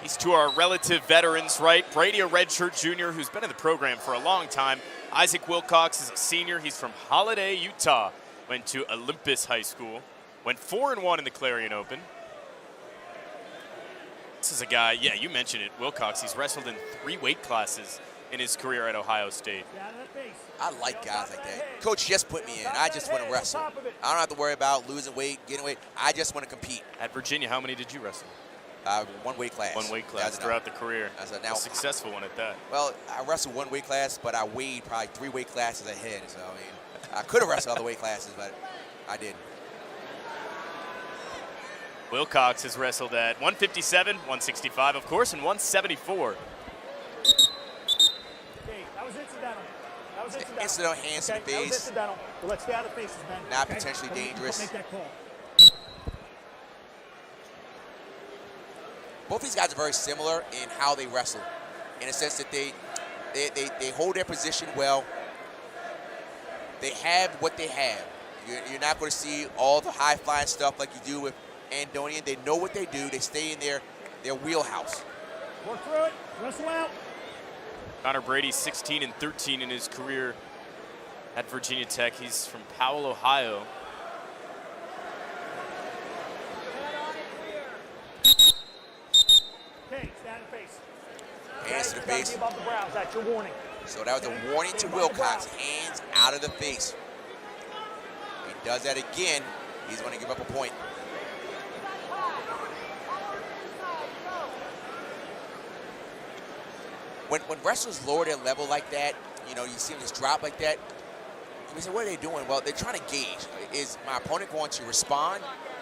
These 2 are relative veterans, right? Brady, a redshirt junior who's been in the program for a long time. Isaac Wilcox is a senior. He's from Holiday, Utah. Went to Olympus High School. Went 4-1 in the Clarion Open. This is a guy, yeah, you mentioned it, Wilcox. He's wrestled in 3 weight classes in his career at Ohio State. I like guys like that. Coach just put me in. I just want to wrestle. I don't have to worry about losing weight, getting weight. I just want to compete. At Virginia, how many did you wrestle? 1 weight class. 1 weight class throughout the career. Now, a successful one at that. Well, I wrestled 1 weight class, but I weighed probably 3 weight classes ahead. So, I mean, I could have wrestled other weight classes, but I didn't. Wilcox has wrestled at 157, 165, of course, and 174. Okay, that was incidental. That was incidental. Incidental hands to the face. That was incidental. But let's stay out of faces, man. Not potentially dangerous. Don't make that call. Both these guys are very similar in how they wrestle, in a sense that they hold their position well. They have what they have. You're not going to see all the high-flying stuff like you do with Andonian. They know what they do. They stay in their wheelhouse. Work through it. Wrestle out. Connor Brady, 16-13 in his career at Virginia Tech. He's from Powell, Ohio. Okay, stand in face. Hands to the face. Above the brows. That's your warning. So that was a warning to Wilcox. Hands out of the face. If he does that again, he's going to give up a point. When wrestlers lower their level like that, you know, you see them just drop like that, you say, what are they doing? Well, they're trying to gauge. Is my opponent going to respond?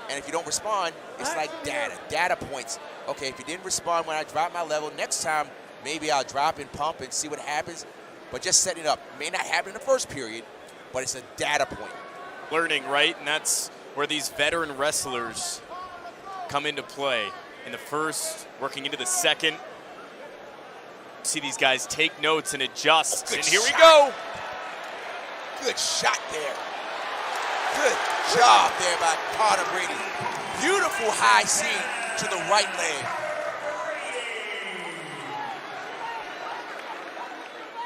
And if you don't respond, it's like data points. Okay, if you didn't respond when I dropped my level, next time maybe I'll drop and pump and see what happens. But just setting it up. May not happen in the first period, but it's a data point. Learning, right? And that's where these veteran wrestlers come into play. In the first, working into the second. See these guys take notes and adjust. Good and here shot. we go. Good shot there. Good job there by Connor Brady. Beautiful high C to the right leg.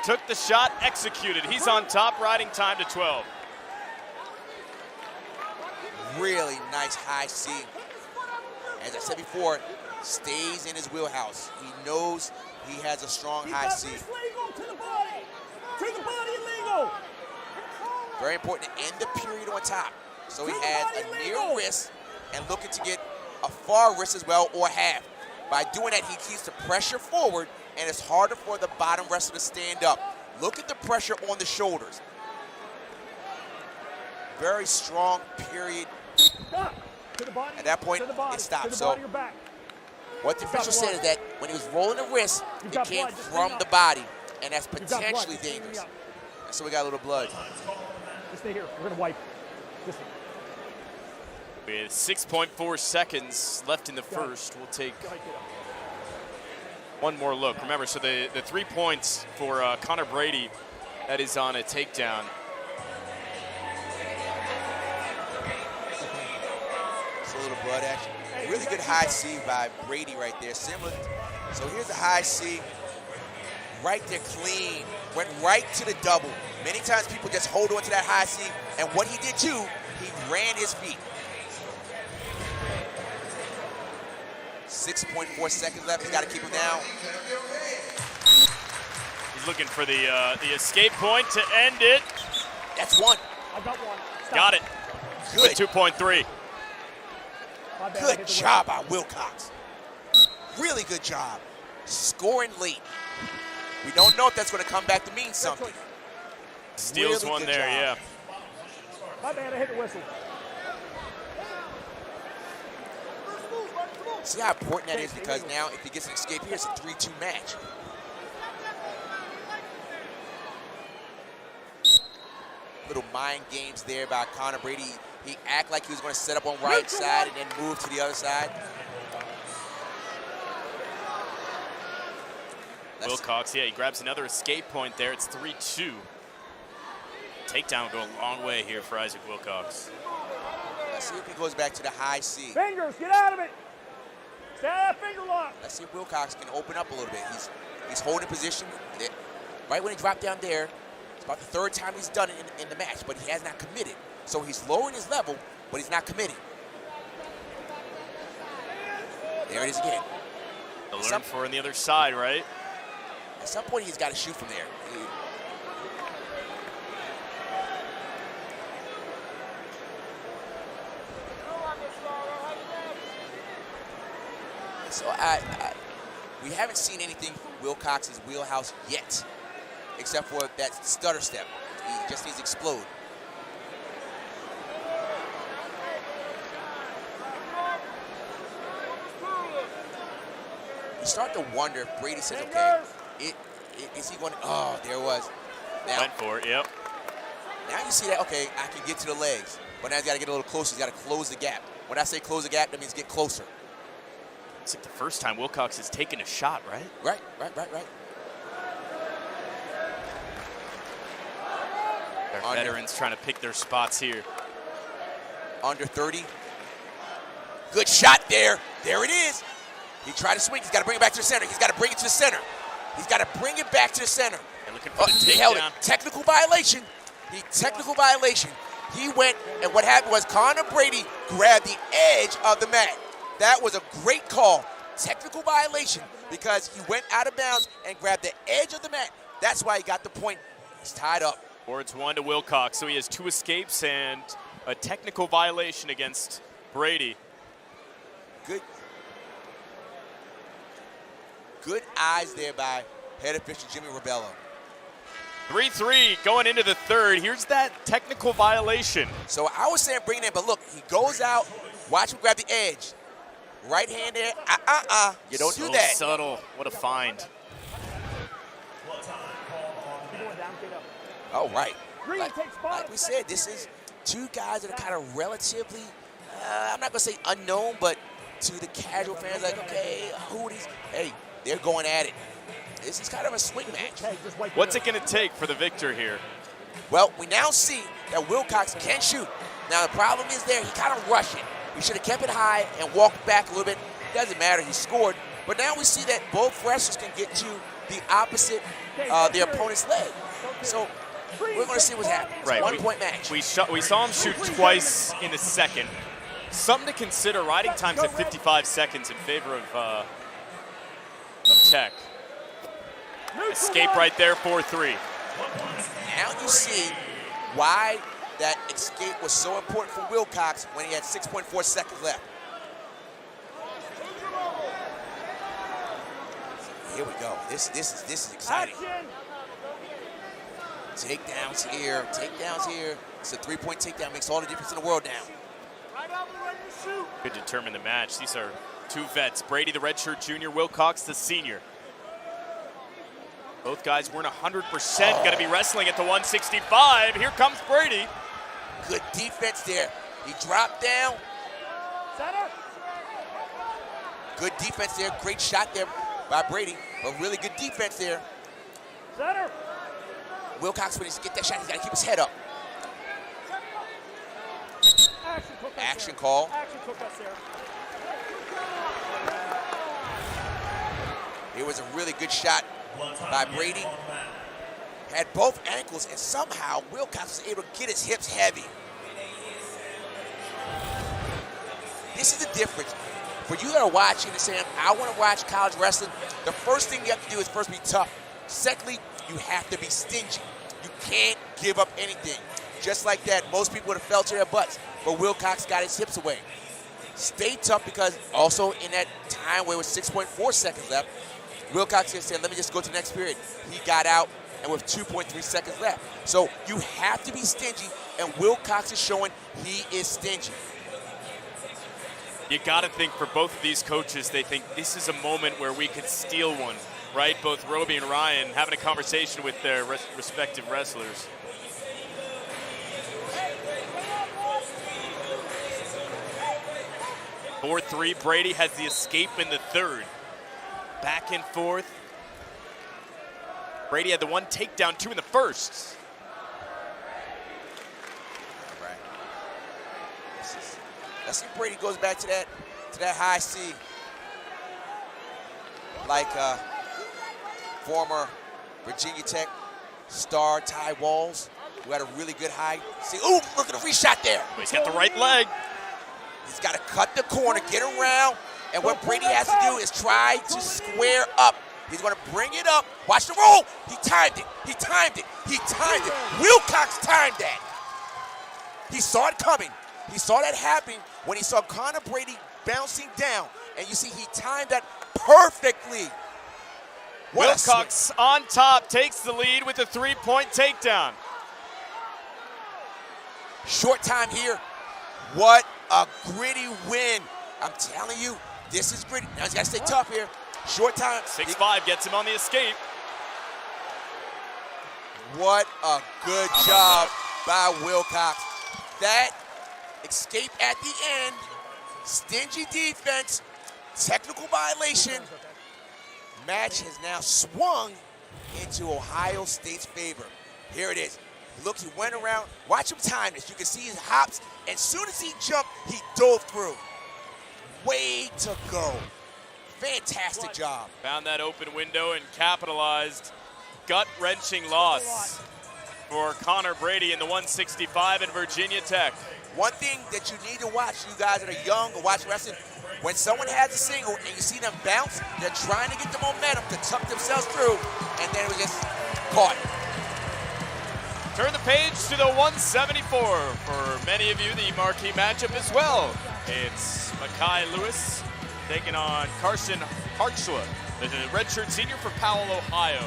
Took the shot, executed. He's on top, riding time to 12. Really nice high C. As I said before, stays in his wheelhouse. He knows he has a strong high C. Legal to the body. To the body illegal. Very important to end the period on top. So he has a near wrist and looking to get a far wrist as well, or half. By doing that, he keeps the pressure forward, and it's harder for the bottom wrestler to stand up. Look at the pressure on the shoulders. Very strong period. To the body. At that point, to the body, it stopped. To the So body or back. what the official said is that when he was rolling the wrist, You've it got came blood, just from hang the up. body, and that's You've got blood, potentially just hang dangerous. up. And so we got a little blood. Just stay here. We're gonna wipe. Just With 6.4 seconds left in the first, we'll take go ahead, get up. one more look. Remember, so the 3 points for Connor Brady, that is on a takedown. It's a little blood action. Really good high C by Brady right there. Similar. So here's the high C. Right there, clean. Went right to the double. Many times people just hold on to that high C, and what he did too, he ran his feet. 6.4 seconds left. He's got to keep him down. He's looking for the escape point to end it. That's one. I got one. Stop. Got it. Good. With 2.3. My bad, I Good hit the job by Wilcox. Really good job. Scoring late. We don't know if that's going to come back to mean something. Steals Really one good there, job. yeah. My bad, I hit the whistle. See how important that is, because now if he gets an escape here, it's a 3-2 match. Little mind games there by Connor Brady. He act like he was going to set up on right side and then move to the other side. Wilcox, yeah, he grabs another escape point there. It's 3-2. Takedown will go a long way here for Isaac Wilcox. Let's see if he goes back to the high C. Fingers, get out of it. Stay out of that finger lock. Let's see if Wilcox can open up a little bit. He's holding position. Right when he dropped down there, it's about the third time he's done it in the match, but he has not committed. So he's lowering his level, but he's not committing. There it is again. To learn for on the other side, right? At some point, he's got to shoot from there. So we haven't seen anything from Wilcox's wheelhouse yet, except for that stutter step. He just needs to explode. You start to wonder if Brady says, okay, is he going to, oh, there it was. Now, Went for it, yep. now you see that, okay, I can get to the legs, but now he's got to get a little closer. He's got to close the gap. When I say close the gap, that means get closer. It's like the first time Wilcox has taken a shot, right? Right. Our veterans trying to pick their spots here. Under 30. Good shot there. There it is. He tried to swing. He's got to bring it back to the center. He's got to bring it to the center. He's got to bring it back to the center. And looking for the He held it. takedown. Technical violation. Technical violation. He went, and what happened was Connor Brady grabbed the edge of the mat. That was a great call. Technical violation, because he went out of bounds and grabbed the edge of the mat. That's why he got the point. He's tied up. Boards 1 to Wilcox, so he has 2 escapes and a technical violation against Brady. Good eyes there by head official Jimmy Rebello. 3-3 going into the third. Here's that technical violation. So I was saying bring it in, but look, he goes out, watch him grab the edge. Right hand there, you don't do that. Subtle, what a find. Oh, right. Green takes bottom. Like we said, this is two guys that are kind of relatively, I'm not going to say unknown, but to the casual fans, like, okay, who are these? Hey, they're going at it. This is kind of a swing match. What's it going to take for the victor here? Well, we now see that Wilcox can shoot. Now, the problem is there, he kind of rushed it. He should have kept it high and walked back a little bit. Doesn't matter, he scored. But now we see that both wrestlers can get to the opposite, their opponent's leg. So we're going to see what's happening. It's Right, a one-point match. We saw him shoot twice in the second. Something to consider, riding times at 55 seconds in favor of Tech. Escape right there, 4-3. Now you see why that escape was so important for Wilcox when he had 6.4 seconds left. Here we go. This is exciting. Takedowns here, takedowns here. It's a 3-point takedown, makes all the difference in the world now. Could determine the match. These are two vets. Brady, the redshirt junior, Wilcox, the senior. Both guys weren't 100% going to be wrestling at the 165. Here comes Brady. Good defense there. He dropped down. Center. Good defense there. Great shot there by Brady, but really good defense there. Center. Wilcox, when he get that shot, he's got to keep his head up. Action call. Action took us there. It was a really good shot by Brady. Had both ankles, and somehow Wilcox was able to get his hips heavy. This is the difference. For you that are watching and saying, I want to watch college wrestling, the first thing you have to do is first be tough. Secondly, you have to be stingy. You can't give up anything. Just like that, most people would have fell to their butts, but Wilcox got his hips away. Stay tough, because also in that time where it was 6.4 seconds left, Wilcox just said, let me just go to the next period. He got out, and with 2.3 seconds left. So you have to be stingy, and Wilcox is showing he is stingy. You got to think for both of these coaches, they think this is a moment where we could steal one, right? Both Roby and Ryan having a conversation with their respective wrestlers. Four 3, Brady has the escape in the third. Back and forth. Brady had the one takedown, 2 in the first. All right. Let's see if Brady goes back to that high C. Like former Virginia Tech star Ty Walls, who had a really good high C. Ooh, look at the free shot there. He's got the right leg. He's got to cut the corner, get around, and what Brady has to do is try to square up. He's going to bring it up. Watch the roll. He timed it. He timed it. He timed it. Wilcox timed that. He saw it coming. He saw that happening when he saw Conor Brady bouncing down, and you see he timed that perfectly. Wilcox on top takes the lead with a 3-point takedown. Short time here. What a gritty win. I'm telling you, this is gritty. Now he's got to stay tough here. Short time. 6'5" gets him on the escape. What a good job by Wilcox. That escape at the end, stingy defense, technical violation. Match has now swung into Ohio State's favor. Here it is. Look, he went around. Watch him time this. You can see his hops. As soon as he jumped, he dove through. Way to go. Fantastic job. Found that open window and capitalized. Gut-wrenching loss for Conor Brady in the 165 in Virginia Tech. One thing that you need to watch, you guys that are young or watch wrestling, when someone has a single and you see them bounce, they're trying to get the momentum to tuck themselves through, and then it was just caught. Turn the page to the 174. For many of you, the marquee matchup as well. It's Mekhi Lewis taking on Carson Hartzler, the redshirt senior from Powell, Ohio.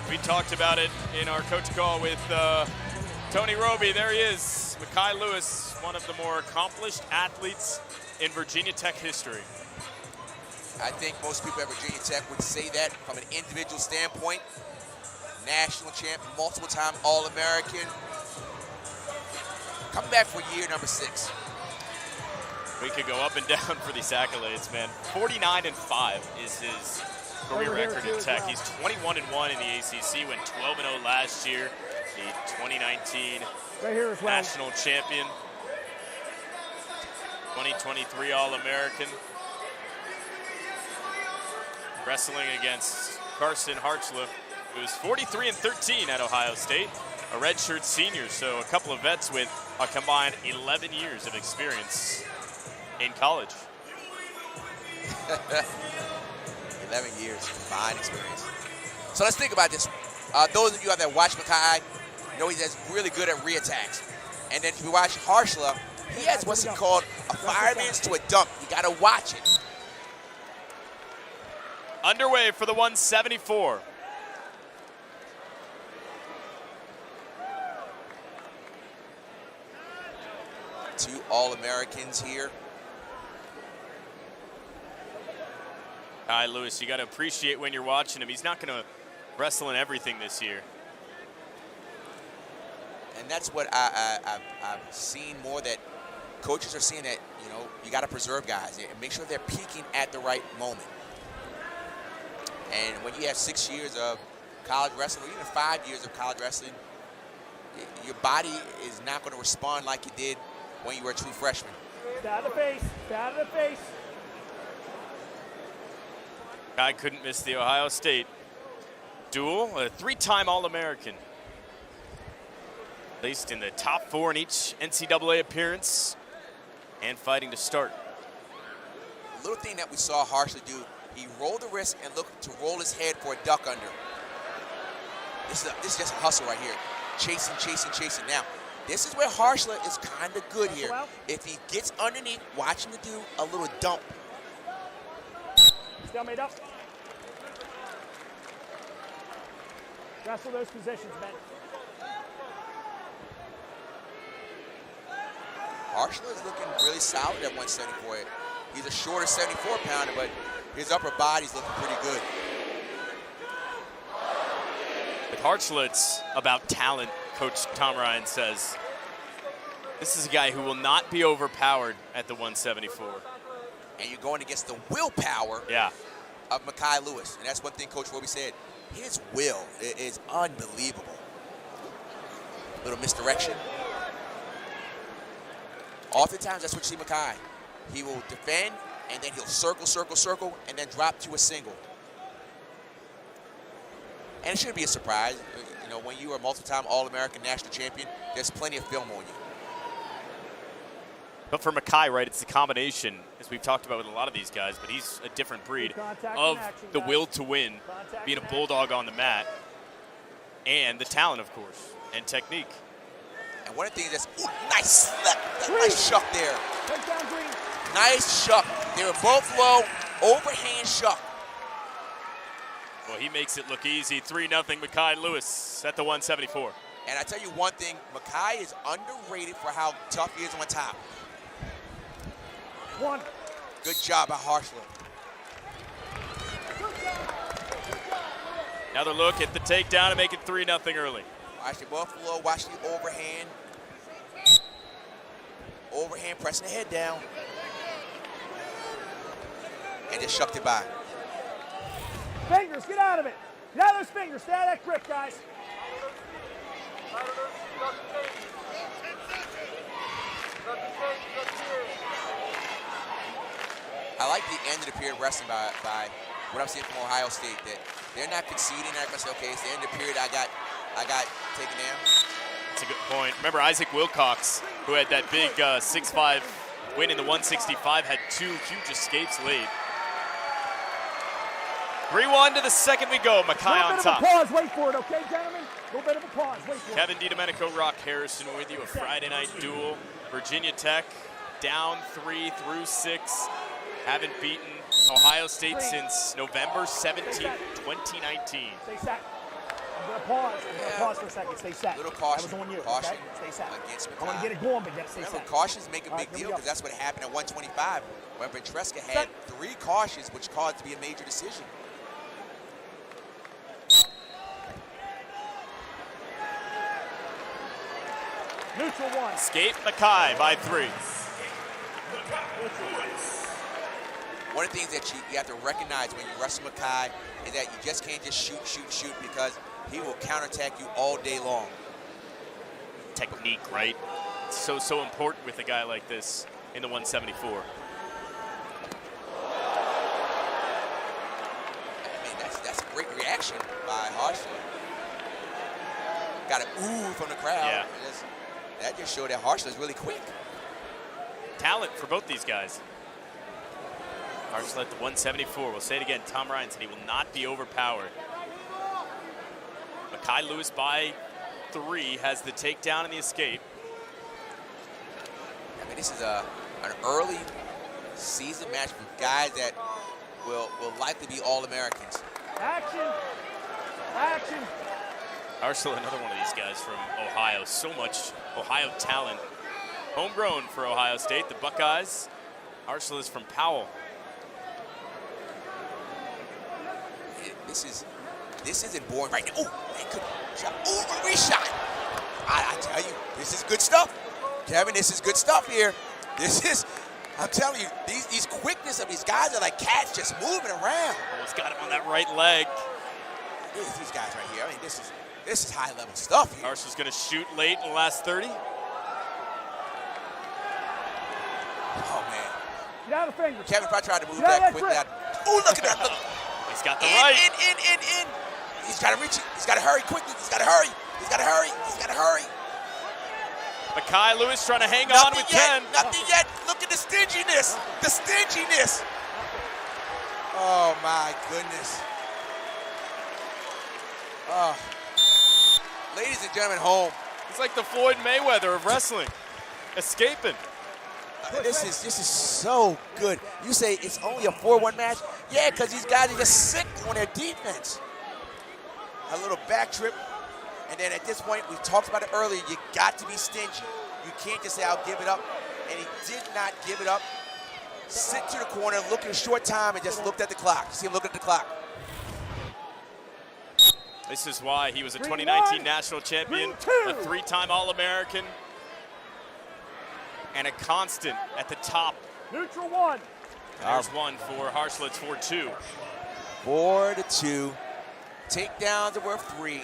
We talked about it in our coach call with Tony Roby. There he is, Mekhi Lewis, one of the more accomplished athletes in Virginia Tech history. I think most people at Virginia Tech would say that from an individual standpoint. National champion, multiple-time All-American. Coming back for year number 6. We could go up and down for these accolades, man. 49-5 is his career record in Tech. He's 21-1 in the ACC, went 12-0 last year. The 2019 national champion. 2023 All-American. Wrestling against Carson Hartzler, who is 43-13 at Ohio State, a redshirt senior, so a couple of vets with a combined 11 years of experience in college. 11 years combined experience. So let's think about this. Those of you out there watch Mekhi, know he's really good at re-attacks. And then if you watch Hartzler, he has what's called a fireman's to a dump. You got to watch it. Underway for the 174. All-Americans here. Lewis, you got to appreciate when you're watching him. He's not going to wrestle in everything this year. And that's what I've seen more, that coaches are seeing, that, you know, you got to preserve guys and make sure they're peaking at the right moment. And when you have 6 years of college wrestling, or even 5 years of college wrestling, your body is not going to respond like you did when you were a true freshman. Stay out of the face. Stay out of the face. Guy couldn't miss the Ohio State duel. A 3-time All-American. Placed in the top 4 in each NCAA appearance and fighting to start. A little thing that we saw Harshly do, he rolled the wrist and looked to roll his head for a duck under. This is just a hustle right here. Chasing, chasing, chasing. Now, this is where Harshla is kind of good here. If he gets underneath, watch him to do a little dump. Still made up. Wrestle those positions, man. Harshla is looking really solid at 174. He's a shorter 74-pounder, but his upper body's looking pretty good. With Harshla, it's about talent, Coach Tom Ryan says. This is a guy who will not be overpowered at the 174. And you're going against the willpower of Mekhi Lewis. And that's one thing Coach Roby said. His will is unbelievable. Little misdirection. Oftentimes, that's what you see Mekhi. He will defend, and then he'll circle, circle, circle, and then drop to a single. And it shouldn't be a surprise. You know, when you are a multiple-time All-American national champion, there's plenty of film on you. But for Mekhi, right, it's the combination, as we've talked about with a lot of these guys, but he's a different breed of the will to win, being a bulldog on the mat, and the talent, of course, and technique. And one of the things that's, nice slap, nice shuck there. Takedown, Green. Nice shuck. They were both low, overhand shuck. Well, he makes it look easy. 3-0 Mekhi Lewis at the 174. And I tell you one thing, Mekhi is underrated for how tough he is on top. One. Good job by Harshla. Another look at the takedown and make it 3-0 early. Watch the Buffalo, watch the overhand. Overhand, pressing the head down. And just shucked it by. Fingers, get out of it. Get out of those fingers. Stay out of that grip, guys. I like the end of the period wrestling by what I'm seeing from Ohio State, that they're not conceding. They're not going to say, okay, it's the end of the period, I got taken down. That's a good point. Remember Isaac Wilcox, who had that big 6'5" win in the 165, had 2 huge escapes late. 3-1 to the second we go. Mekhi on top. A pause, wait for it, okay, gentlemen? A little bit of a pause, wait for it. Kevin DiDomenico, Rock Harrison with you. A Friday night duel. Virginia Tech down 3 through 6. Haven't beaten Ohio State since November 17, 2019. Stay set. I'm going to pause. I'm going to pause for a second. Stay set. Little caution. That was on you. Caution. Okay? Stay set. Against Mekhi. I want to get it going, but you got to stay Remember, set. cautions make a big Here deal, we go. because that's what happened at 125, when Ventresca had 3 cautions, which caused it to be a major decision. Neutral 1. Escape Mekhi by 3. One of the things that you have to recognize when you wrestle Mekhi is that you just can't just shoot, shoot, shoot, because he will counterattack you all day long. Technique, right? So important with a guy like this in the 174. I mean, that's a great reaction by Harshla. Got an ooh from the crowd. Yeah. That just showed that Harshla is really quick. Talent for both these guys. Harshla at the 174. We'll say it again. Tom Ryan said he will not be overpowered. Mekhi Lewis by 3 has the takedown and the escape. I mean, this is an early season match for guys that will likely be All-Americans. Action. Action. Harshla, another one of these guys from Ohio. So much Ohio talent Homegrown for Ohio State, the Buckeyes. Harshla is from Powell. This isn't boring right now. Oh, man, good shot. Oh, reshot. I tell you, this is good stuff. Kevin, this is good stuff here. I'm telling you, these quickness of these guys are like cats just moving around. Almost got him on that right leg. These guys right here, I mean, this is high level stuff here. Harsh's gonna shoot late in the last 30. Oh, man. Get out of the fingers. Kevin probably tried to move that quickly. Oh, look at that. Look. He's got the right. In. He's got to reach it. He's got to hurry quickly. He's got to hurry. He's got to hurry. He's got to hurry. Makai Lewis trying to hang on with 10. Nothing yet. Look at the stinginess. The stinginess. Oh, my goodness. Oh. Ladies and gentlemen, home. He's like the Floyd Mayweather of wrestling, escaping. This is so good. You say it's only a 4-1 match? Yeah, because these guys are just sick on their defense. A little back trip, and then at this point, we talked about it earlier, you got to be stingy. You can't just say, I'll give it up. And he did not give it up. Sit to the corner, look at a short time, and just looked at the clock. See him look at the clock. This is why he was a 2019 national champion, a 3-time All-American, and a constant at the top. Neutral 1. There's one for Harshla. It's 4-2. 4-2. Takedowns are worth 3.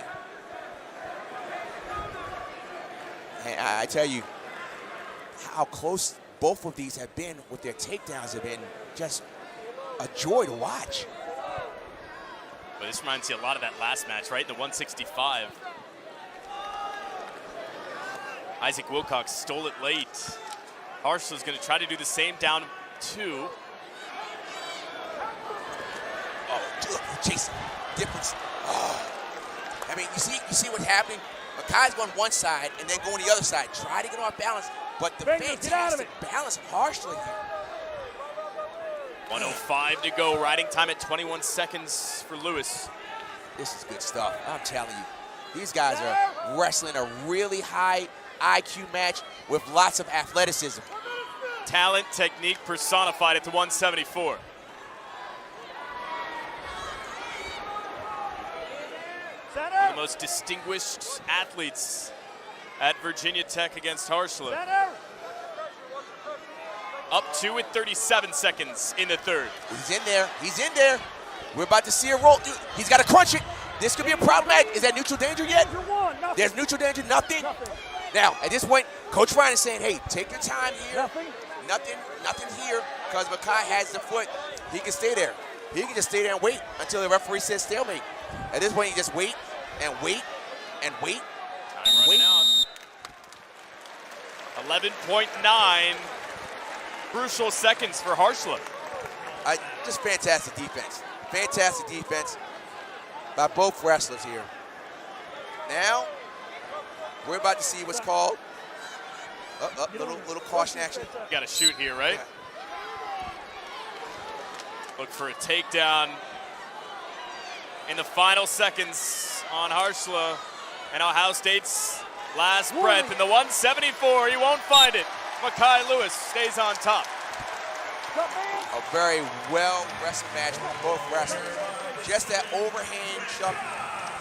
And I tell you, how close both of these have been with their takedowns have been just a joy to watch. But this reminds you a lot of that last match, right? The 165. Isaac Wilcox stole it late. Harshle's going to try to do the same, down 2. Oh, look, Jason, difference. Oh. I mean, you see what's happening? Makai's going one side and then going the other side. Try to get off balance, but the fantastic balance of Harshla here. 1:05 to go, riding time at 21 seconds for Lewis. This is good stuff, I'm telling you. These guys are wrestling a really high IQ match with lots of athleticism. Talent, technique personified at the 174. One of the most distinguished athletes at Virginia Tech against Harshla. Up 2 with 37 seconds in the third. He's in there. He's in there. We're about to see a roll. Dude, he's got to crunch it. This could be a problematic. Is that neutral danger yet? There's neutral danger. Nothing. Now, at this point, Coach Ryan is saying, hey, take your time here. Nothing here, because Makai has the foot. He can stay there. He can just stay there and wait until the referee says stalemate. At this point, you just wait and wait and wait. Time running out. 11.9 crucial seconds for Harshla. Just fantastic defense. Fantastic defense by both wrestlers here. Now, we're about to see what's called little caution action. Got to shoot here, right? Yeah. Look for a takedown in the final seconds on Harshla. And Ohio State's last breath in the 174. He won't find it. Makai Lewis stays on top. A very well wrestled match with both wrestlers. Just that overhand shove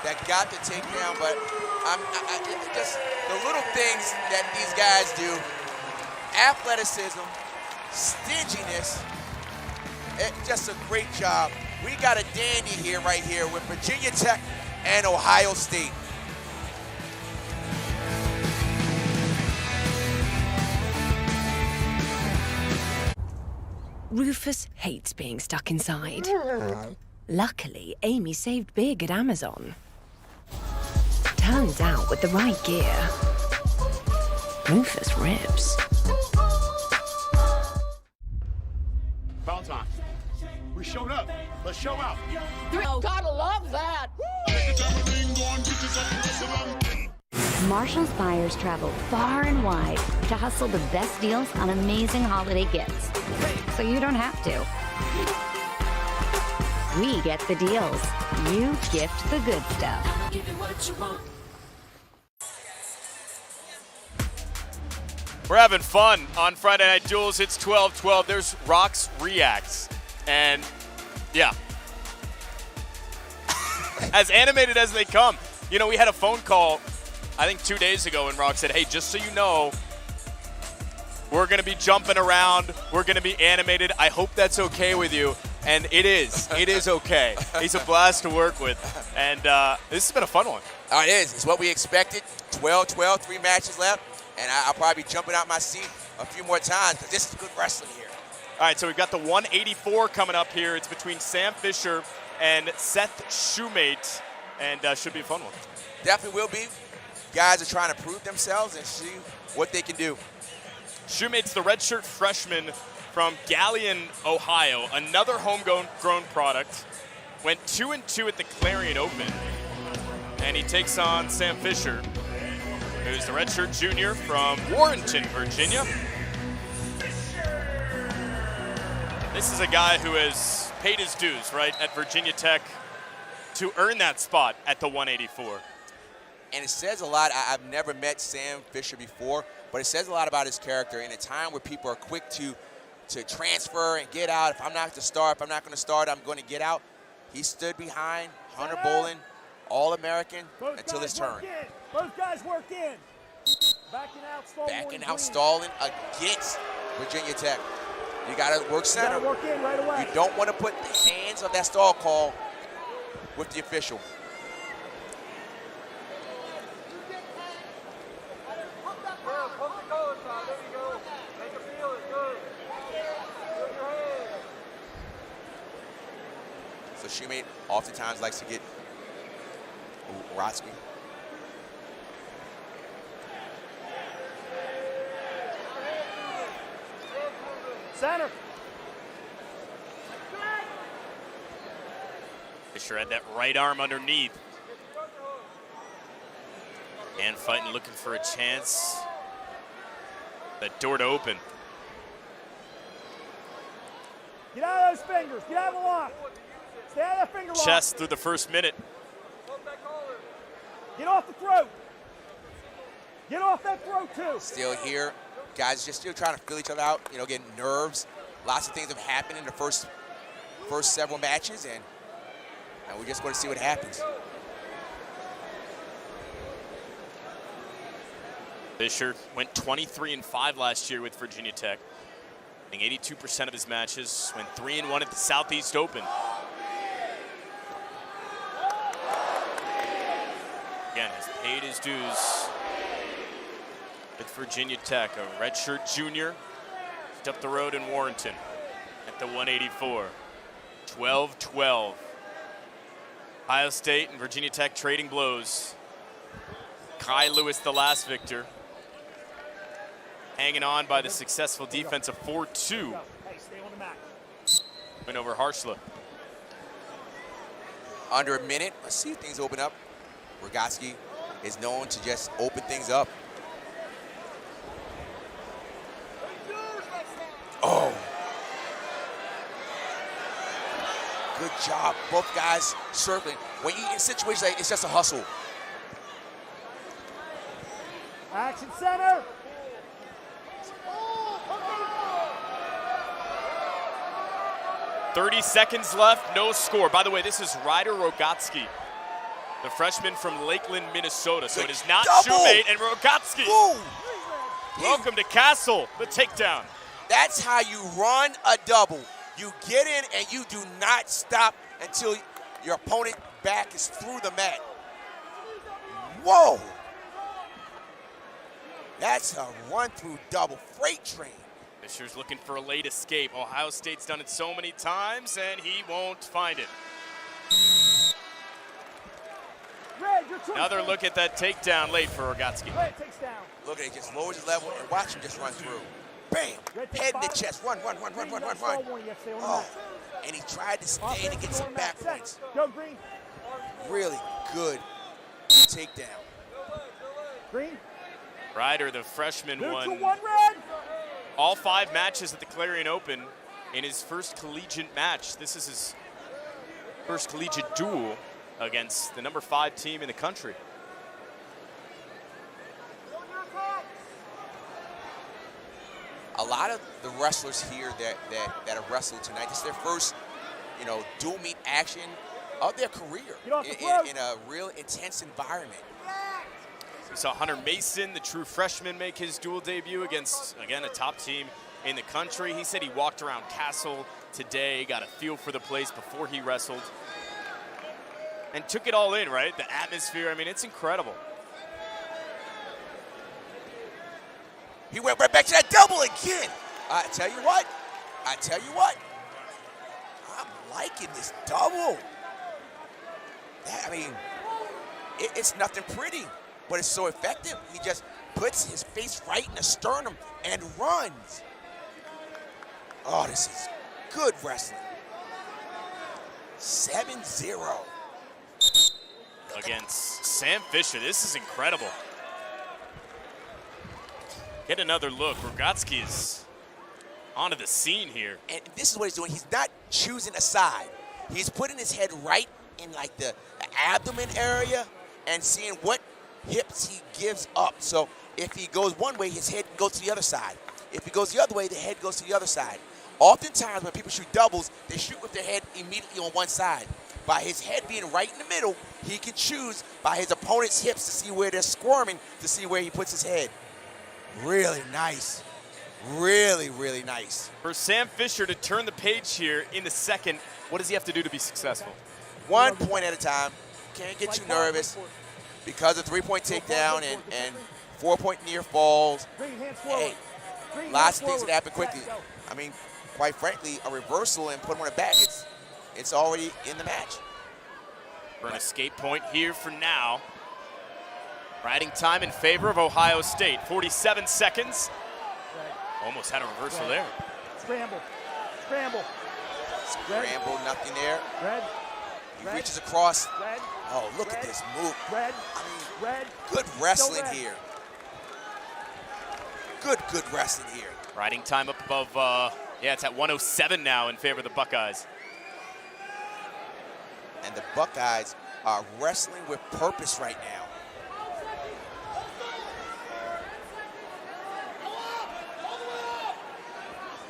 that got the takedown, but just the little things that these guys do, athleticism, stinginess, just a great job. We got a dandy here, right here, with Virginia Tech and Ohio State. Rufus hates being stuck inside. Luckily, Amy saved big at Amazon. Turns out, with the right gear, Rufus rips. Foul time. We showed up. Let's show out. Oh, gotta love that. Marshall's buyers travel far and wide to hustle the best deals on amazing holiday gifts. So you don't have to. We get the deals. You gift the good stuff. We're having fun on Friday Night Duels. It's 12-12. There's Rox Reacts. And, yeah. As animated as they come. You know, we had a phone call, I think 2 days ago, and Rox said, hey, just so you know, we're going to be jumping around. We're going to be animated. I hope that's okay with you. And it is. It is okay. He's a blast to work with. And this has been a fun one. It is. It's what we expected. 12-12, 3 matches left. And I'll probably be jumping out my seat a few more times because this is good wrestling here. All right, so we've got the 184 coming up here. It's between Sam Fisher and Seth Shoemate, and should be a fun one. Definitely will be. Guys are trying to prove themselves and see what they can do. Shoemate's the redshirt freshman from Galion, Ohio, another homegrown product. Went 2-2 at the Clarion Open, and he takes on Sam Fisher, who's the redshirt junior from Warrenton, Virginia. This is a guy who has paid his dues, right, at Virginia Tech to earn that spot at the 184. And it says a lot. I've never met Sam Fisher before, but it says a lot about his character in a time where people are quick to transfer and get out. If I'm not to start, if I'm not going to start, I'm going to get out. He stood behind Hunter Bolin, All-American, until his turn. Both guys work in. Backing out, stalling against Virginia Tech. You got to work center. You work in right away. You don't want to put the hands of that stall call with the official. So Shoemate oftentimes likes to get Rotsky. Center. Fisher had that right arm underneath. And fighting, looking for a chance. That door to open. Get out of those fingers. Get out of the lock. Stay out of that finger lock. Chest through the first minute. Get off the throat. Get off that throat, too. Still here. Guys just still trying to feel each other out, you know, getting nerves. Lots of things have happened in the first several matches, and we're just going to see what happens. Fisher went 23-5 last year with Virginia Tech. I think 82% of his matches. Went 3-1 at the Southeast Open. Again, has paid his dues with Virginia Tech, a redshirt junior, just up the road in Warrenton at the 184. 12-12. Ohio State and Virginia Tech trading blows. Kai Lewis, the last victor, hanging on by the successful defense of 4-2. Hey, stay on the mat. Win over Harshla. Under a minute. Let's see if things open up. Rogotsky is known to just open things up. Oh. Good job. Both guys circling. When you in situations like it's just a hustle. Action center. 30 seconds left, no score. By the way, this is Ryder Rogotsky, the freshman from Lakeland, Minnesota. So it is not Shoemate and Rogotsky. Ooh. Welcome to Castle, the takedown. That's how you run a double. You get in and you do not stop until your opponent back is through the mat. Whoa. That's a run-through double freight train. Fisher's looking for a late escape. Ohio State's done it so many times, and he won't find it. Red, Another look at that takedown late for Rogotsky. Red takes down. Look at it, just lowers his level and watch him just run through. Bam! Head in the chest, run. Oh, and he tried to stay to get some back points. Go, Green. Really good takedown. Green. Ryder, the freshman, won One red. all 5 matches at the Clarion Open in his first collegiate match. This is his first collegiate duel against the number 5 team in the country. the wrestlers here that have wrestled tonight. This is their first, dual meet action of their career in a real intense environment. We saw Hunter Mason, the true freshman, make his dual debut against, again, a top team in the country. He said he walked around Castle today, got a feel for the place before he wrestled, and took it all in, right? The atmosphere, I mean, it's incredible. He went right back to that double again. I tell you what, I'm liking this double. It's nothing pretty, but it's so effective. He just puts his face right in the sternum and runs. Oh, this is good wrestling. 7-0. Against Sam Fisher, this is incredible. Get another look. Rogatsky is onto the scene here. And this is what he's doing. He's not choosing a side. He's putting his head right in like the abdomen area and seeing what hips he gives up. So if he goes one way, his head goes to the other side. If he goes the other way, the head goes to the other side. Oftentimes when people shoot doubles, they shoot with their head immediately on one side. By his head being right in the middle, he can choose by his opponent's hips to see where they're squirming, to see where he puts his head. Really nice. Really, really nice. For Sam Fisher to turn the page here in the second, what does he have to do to be successful? 1 point at a time. Can't get too nervous because of 3-point takedown and 4-point near falls. Hey, lots of things that happen quickly. I mean, quite frankly, a reversal and put him on the back, it's already in the match. For an escape point here for now. Riding time in favor of Ohio State. 47 seconds. Almost had a reversal there. Scramble. Nothing there. Red. He reaches across. Red. Oh, look at this move. Red. I mean, Red. good wrestling red. here. Good wrestling here. Riding time up above, it's at 107 now in favor of the Buckeyes. And the Buckeyes are wrestling with purpose right now.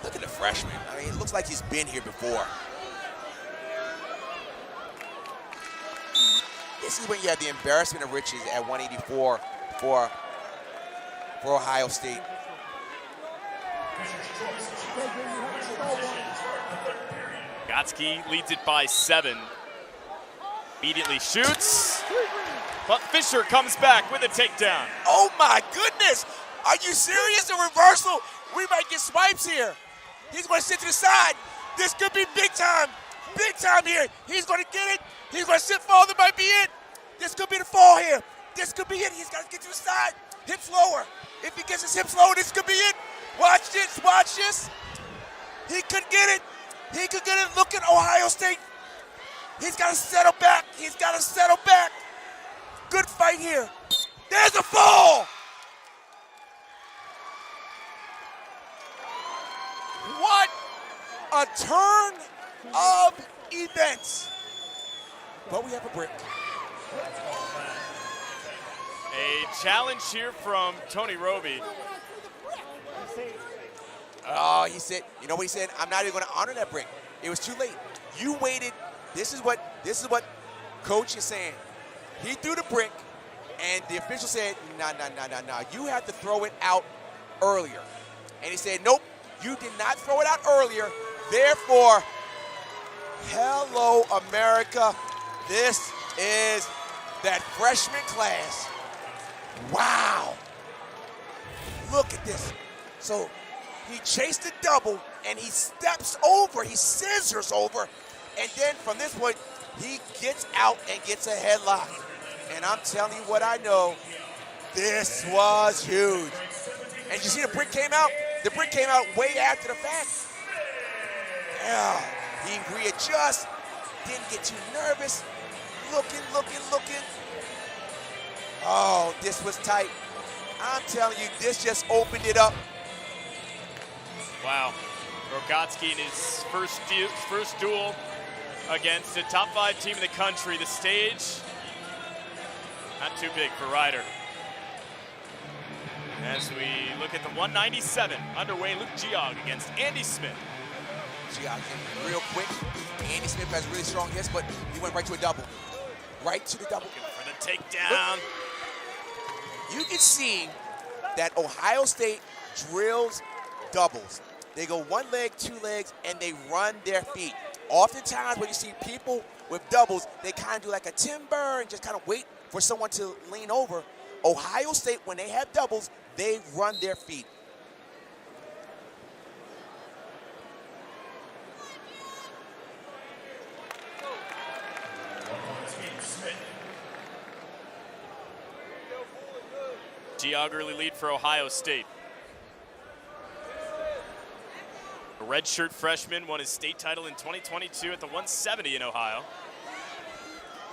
Look at the freshman. I mean, it looks like he's been here before. This is when you have the embarrassment of riches at 184 for Ohio State. Gotsky leads it by 7. Immediately shoots, but Fisher comes back with a takedown. Oh my goodness! Are you serious? A reversal? We might get swipes here. He's going to sit to the side. This could be big time here. He's going to get it. He's going to sit fall. That might be it. This could be the fall here. This could be it. He's got to get to the side. Hips lower. If he gets his hips lower, this could be it. Watch this. Watch this. He could get it. He could get it. Look at Ohio State. He's got to settle back. He's got to settle back. Good fight here. There's a fall. What a turn of events. But we have a break. A challenge here from Tony Roby. Oh, he said, you know what he said? I'm not even going to honor that break. It was too late. You waited. This is what coach is saying. He threw the brick, and the official said, no. You have to throw it out earlier. And he said, nope, you did not throw it out earlier. Therefore, hello, America. This is that freshman class. Wow. Look at this. So he chased the double, and he steps over. He scissors over. And then from this point, he gets out and gets a headlock. And I'm telling you what I know, this was huge. And you see the brick came out? The brick came out way after the fact. Yeah, he readjusts, didn't get too nervous. Looking. Oh, this was tight. I'm telling you, this just opened it up. Wow. Rogatsky in his first duel against a top 5 team in the country. The stage, not too big for Ryder. As we look at the 197 underway, Luke Geog against Andy Smith. Geog in real quick. Andy Smith has really strong hits, but he went right to a double. Right to the double. Looking for the takedown. You can see that Ohio State drills doubles. They go one leg, two legs, and they run their feet. Oftentimes when you see people with doubles, they kind of do like a timber and just kind of wait for someone to lean over. Ohio State, when they have doubles, they run their feet. Geog early lead for Ohio State. A redshirt freshman won his state title in 2022 at the 170 in Ohio.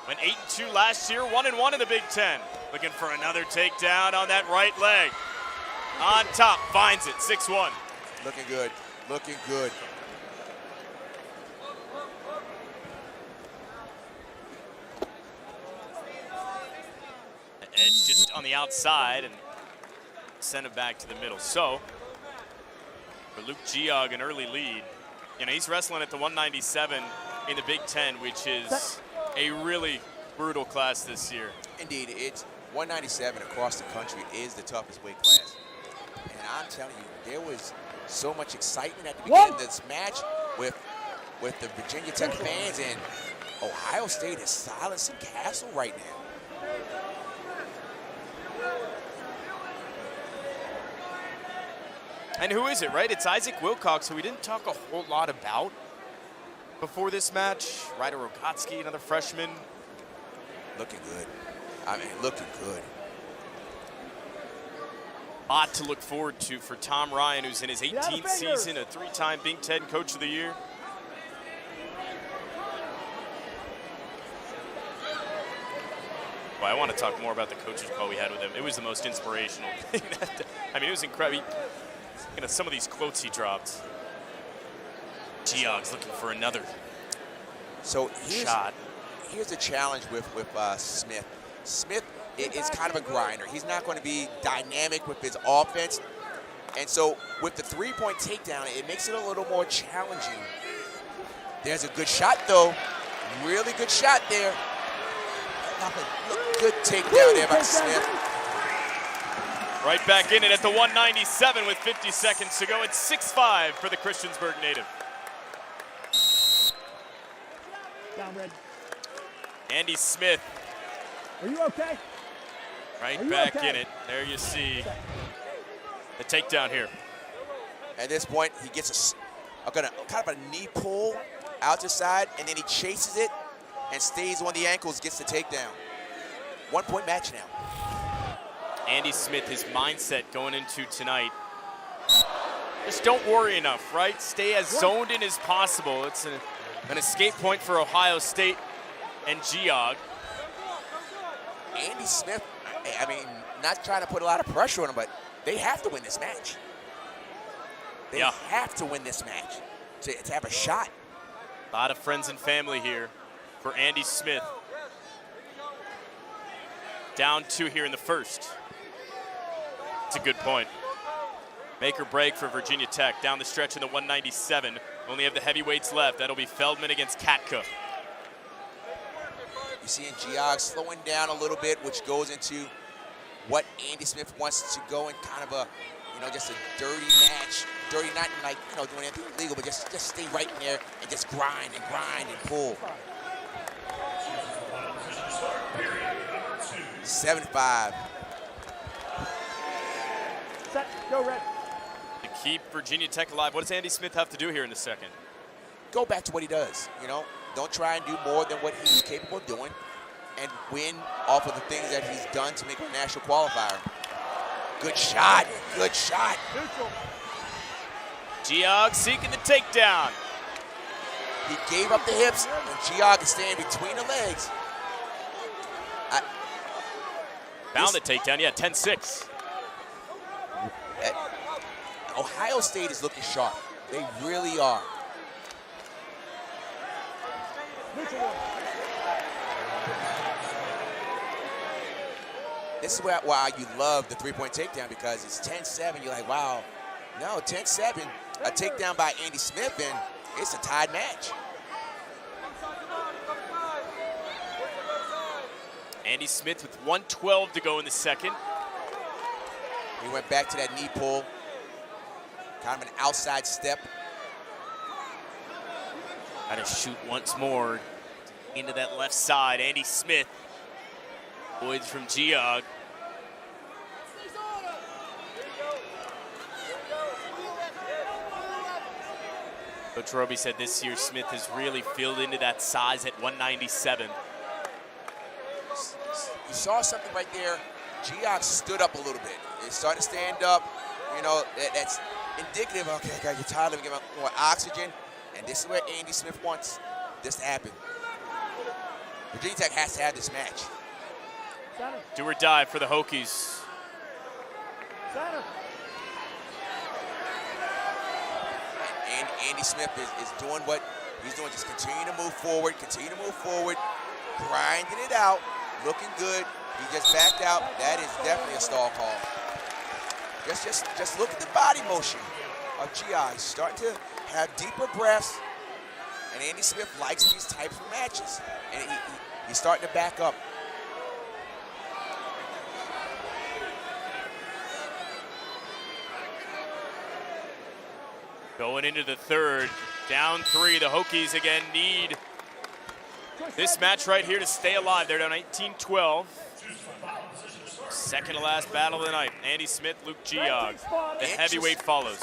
Went 8-2 last year, 1-1 in the Big Ten. Looking for another takedown on that right leg. On top, finds it, 6-1. Looking good, looking good. Edge just on the outside and send it back to the middle. So, for Luke Geog, an early lead. You know, he's wrestling at the 197 in the Big Ten, which is a really brutal class this year. Indeed, it's 197 across the country is the toughest weight class. And I'm telling you, there was so much excitement at the beginning of this match with the Virginia Tech fans, and Ohio State is silencing Castle right now. And who is it, right? It's Isaac Wilcox, who we didn't talk a whole lot about before this match. Ryder Rogotsky, another freshman. Looking good. I mean, looking good. A lot to look forward to for Tom Ryan, who's in his 18th season, a three-time Big Ten Coach of the Year. Well, I want to talk more about the coaches call we had with him. It was the most inspirational thing. I mean, it was incredible. You know, some of these quotes he dropped. Geog's looking for another shot. Here's the challenge with Smith. Smith is kind of a grinder. He's not going to be dynamic with his offense. And so with the three-point takedown, it makes it a little more challenging. There's a good shot, though. Really good shot there. Good takedown there by Smith. Right back in it at the 197 with 50 seconds to go. It's 6-5 for the Christiansburg native. Down, Red. Andy Smith. Are you okay? Right back in it. There you see the takedown here. At this point, he gets kind of a knee pull out to side, and then he chases it and stays on the ankles, gets the takedown. 1 point match now. Andy Smith, his mindset going into tonight. Just don't worry enough, right? Stay as zoned in as possible. It's an escape point for Ohio State and Geog. Andy Smith, I mean, not trying to put a lot of pressure on him, but they have to win this match. They have to win this match to have a shot. A lot of friends and family here for Andy Smith. Down 2 here in the first. It's a good point. Make or break for Virginia Tech. Down the stretch in the 197. Only have the heavyweights left. That'll be Feldman against Katka. You see Geog slowing down a little bit, which goes into what Andy Smith wants to go in kind of a, just a dirty match. Dirty, not like, doing anything illegal, but just stay right in there and just grind and pull. 7-5. Set, go, Red. To keep Virginia Tech alive, what does Andy Smith have to do here in the second? Go back to what he does, Don't try and do more than what he's capable of doing and win off of the things that he's done to make a national qualifier. Good shot, good shot. Neutral. Geog seeking the takedown. He gave up the hips, and Geog is staying between the legs. Found the takedown, 10-6. Ohio State is looking sharp. They really are. this is why you love the three-point takedown, because it's 10-7. You're like, wow. No, 10-7. A takedown by Andy Smith, and it's a tied match. Andy Smith with 1:12 to go in the second. He went back to that knee pull. Kind of an outside step. Got to shoot once more into that left side. Andy Smith avoids from Geog. Coach Roby said this year Smith has really filled into that size at 197. You saw something right there. Geog stood up a little bit. He's starting to stand up. You know, that's indicative of, okay, guys, you're tired of giving more oxygen. And this is where Andy Smith wants this to happen. Virginia Tech has to have this match. Do or die for the Hokies. Center. And Andy Smith is doing what he's doing, just continue to move forward, grinding it out, looking good. He just backed out. That is definitely a stall call. Just look at the body motion of Geog. He's starting to have deeper breaths, and Andy Smith likes these types of matches. And he's starting to back up. Going into the third, down 3. The Hokies again need this match right here to stay alive. They're down 18-12. Second to last battle of the night. Andy Smith, Luke Geog. The heavyweight follows.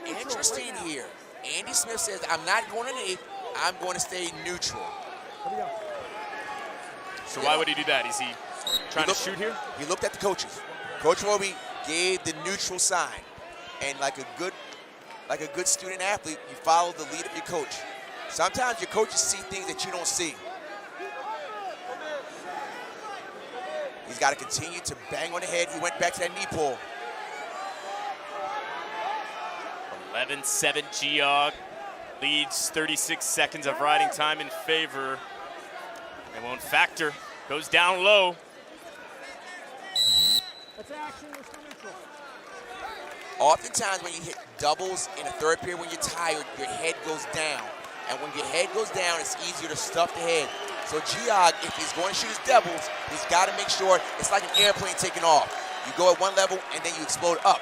Interesting here. Andy Smith says, I'm not going to knee, I'm going to stay neutral. So why would he do that? Is he trying to shoot here? He looked at the coaches. Coach Roby gave the neutral sign. And like a good student athlete, you follow the lead of your coach. Sometimes your coaches see things that you don't see. He's got to continue to bang on the head. He went back to that knee pull. 11-7 Geog leads 36 seconds of riding time in favor. It won't factor. Goes down low. That's action. We're still neutral. Oftentimes when you hit doubles in the third period, when you're tired, your head goes down. And when your head goes down, it's easier to stuff the head. So Geog, if he's going to shoot his doubles, he's got to make sure it's like an airplane taking off. You go at one level and then you explode up.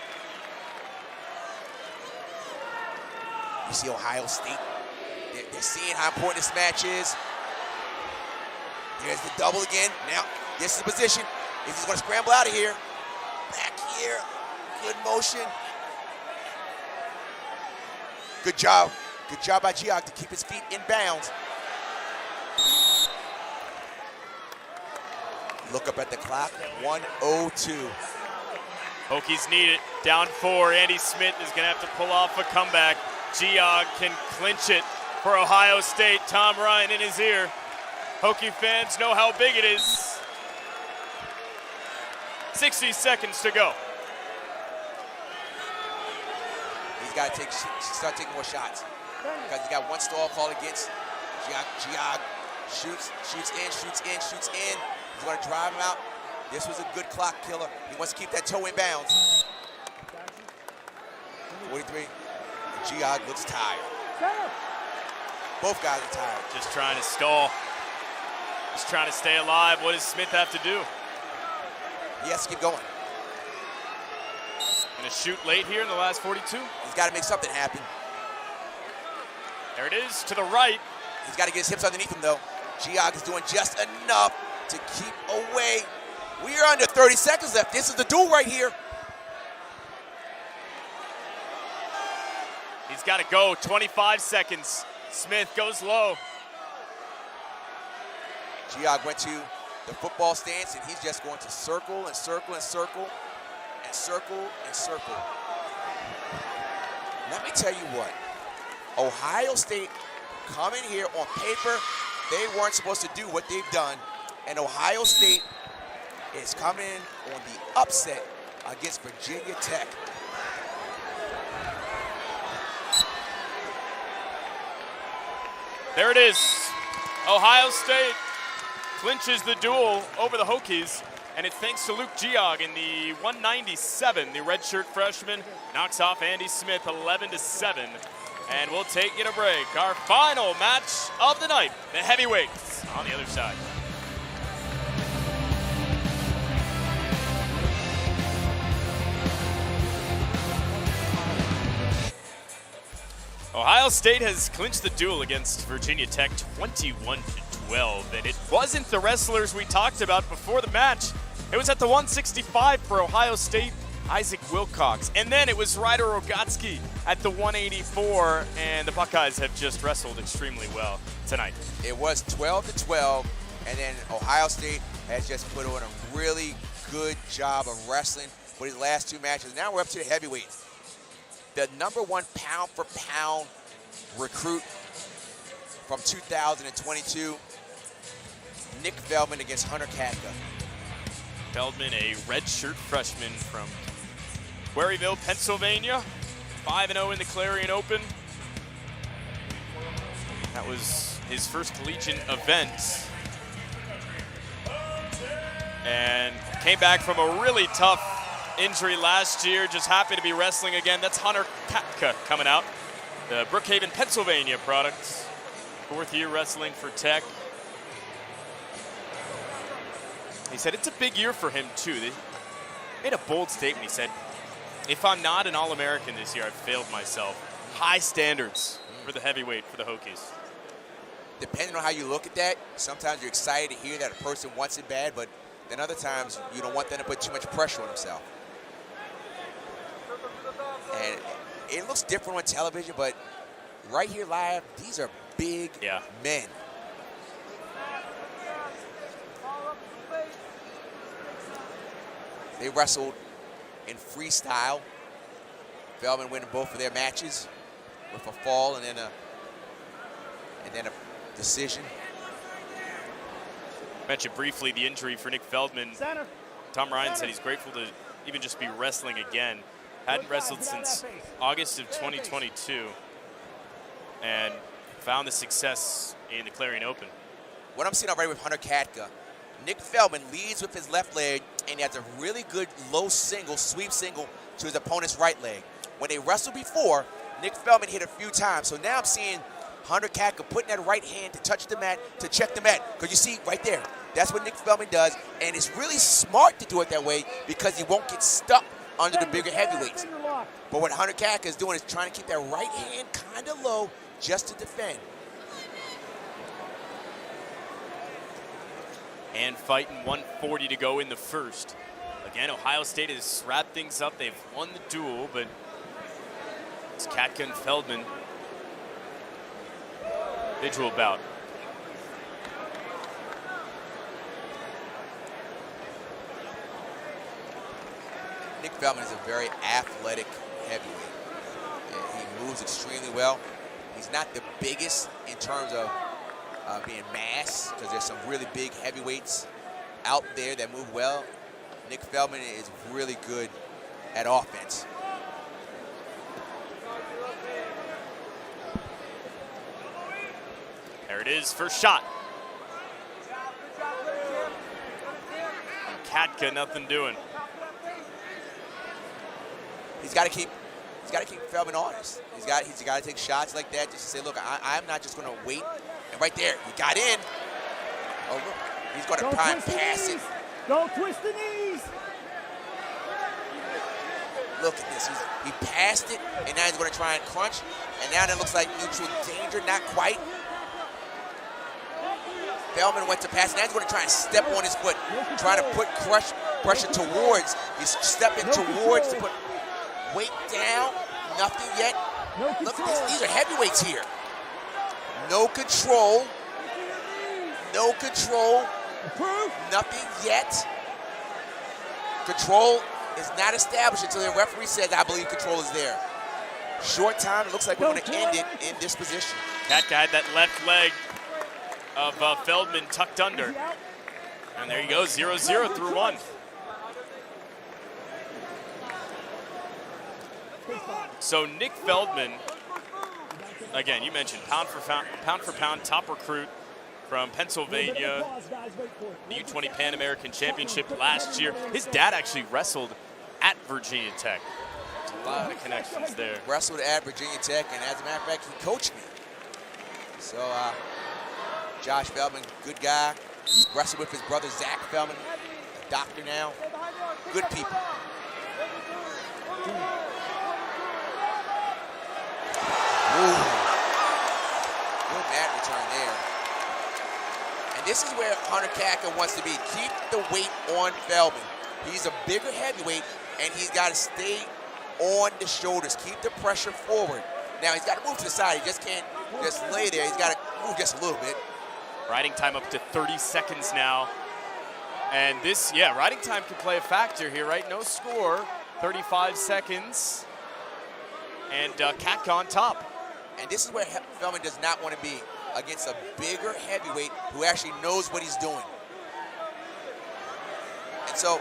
You see Ohio State, they're seeing how important this match is. There's the double again. Now, this is the position. If he's going to scramble out of here, back here, good motion. Good job. Good job by Geog to keep his feet in bounds. Look up at the clock, 1:02. Hokies need it, down 4. Andy Smith is gonna have to pull off a comeback. Geog can clinch it for Ohio State. Tom Ryan in his ear. Hokie fans know how big it is. 60 seconds to go. He's got to start taking more shots because he got one stall call against Geog. Shoots in. He's going to drive him out. This was a good clock killer. He wants to keep that toe in bounds. 43. Geog looks tired. Both guys are tired. Just trying to stall. Just trying to stay alive. What does Smith have to do? He has to keep going. Gonna shoot late here in the last 42. He's got to make something happen. There it is to the right. He's got to get his hips underneath him, though. Geog is doing just enough to keep away. We are under 30 seconds left. This is the duel right here. He's got to go. 25 seconds. Smith goes low. Geog went to the football stance, and he's just going to circle and circle and circle and circle and circle. Let me tell you what. Ohio State coming here on paper, they weren't supposed to do what they've done, and Ohio State is coming on the upset against Virginia Tech. There it is. Ohio State clinches the duel over the Hokies. And it's thanks to Luke Geog in the 197. The redshirt freshman knocks off Andy Smith 11-7. And we'll take it a break. Our final match of the night, the heavyweights on the other side. Ohio State has clinched the duel against Virginia Tech 21-12. And it wasn't the wrestlers we talked about before the match. It was at the 165 for Ohio State, Isaac Wilcox. And then it was Ryder Rogatsky at the 184, and the Buckeyes have just wrestled extremely well tonight. It was 12-12, and then Ohio State has just put on a really good job of wrestling for these last two matches. Now we're up to the heavyweights. The #1 pound-for-pound recruit from 2022, Nick Feldman against Hunter Katka. Feldman, a redshirt freshman from Quarryville, Pennsylvania, 5-0 in the Clarion Open. That was his first collegiate event. And came back from a really tough injury last year, just happy to be wrestling again. That's Hunter Katka coming out, the Brookhaven, Pennsylvania product. 4th year wrestling for Tech. He said it's a big year for him too. He made a bold statement. He said, if I'm not an All-American this year, I've failed myself. High standards for the heavyweight for the Hokies. Depending on how you look at that, sometimes you're excited to hear that a person wants it bad, but then other times you don't want them to put too much pressure on himself. And it looks different on television, but right here live, these are big men. They wrestled in freestyle. Feldman winning both of their matches with a fall and then a decision. Mentioned briefly the injury for Nick Feldman. Tom Ryan said he's grateful to even just be wrestling again. Hadn't wrestled since August of 2022 and found the success in the Clarion Open. What I'm seeing already with Hunter Katka, Nick Feldman leads with his left leg, and he has a really good low single, sweep single to his opponent's right leg. When they wrestled before, Nick Feldman hit a few times. So now I'm seeing Hunter Katka putting that right hand to touch the mat, to check the mat. Because you see right there, that's what Nick Feldman does. And it's really smart to do it that way because he won't get stuck under the bigger heavyweights. But what Hunter Katka is doing is trying to keep that right hand kind of low just to defend. And fighting 140 to go in the first. Again, Ohio State has wrapped things up. They've won the duel, but it's Katka and Feldman. Individual bout. Nick Feldman is a very athletic heavyweight. He moves extremely well. He's not the biggest in terms of being mass, because there's some really big heavyweights out there that move well. Nick Feldman is really good at offense. There it is, first shot. And Katka, nothing doing. He's got to keep Feldman honest. He's got to take shots like that just to say, look, I'm not just going to wait. And right there, he got in. Oh, look, he's going to try and pass it. Don't twist the knees. Look at this. He passed it, and now he's going to try and crunch. And now that looks like neutral danger, not quite. Feldman went to pass. Now he's going to try and step on his foot, trying to put pressure towards. He's stepping towards to put weight down. Nothing yet. Look at this. These are heavyweights here. No control. No control. Nothing yet. Control is not established until the referee says, I believe control is there. Short time. It looks like we're going to end it in this position. Katka had that left leg of Feldman tucked under. And there you go, 0-0 through one. So Nick Feldman, again, you mentioned pound for pound top recruit. from Pennsylvania, the U20 Pan American Championship last year. His dad actually wrestled at Virginia Tech. A lot of connections there. Wrestled at Virginia Tech, and as a matter of fact, he coached me. So, Josh Feldman, good guy. Wrestled with his brother Zach Feldman, a doctor now. Good people. Ooh. Good mat return there. And this is where Hunter Katka wants to be. Keep the weight on Feldman. He's a bigger heavyweight, and he's got to stay on the shoulders. Keep the pressure forward. Now, he's got to move to the side. He just can't just lay there. He's got to move just a little bit. Riding time up to 30 seconds now. And this, riding time can play a factor here, right? No score, 35 seconds. And Katka on top. And this is where Feldman does not want to be, against a bigger heavyweight who actually knows what he's doing. And so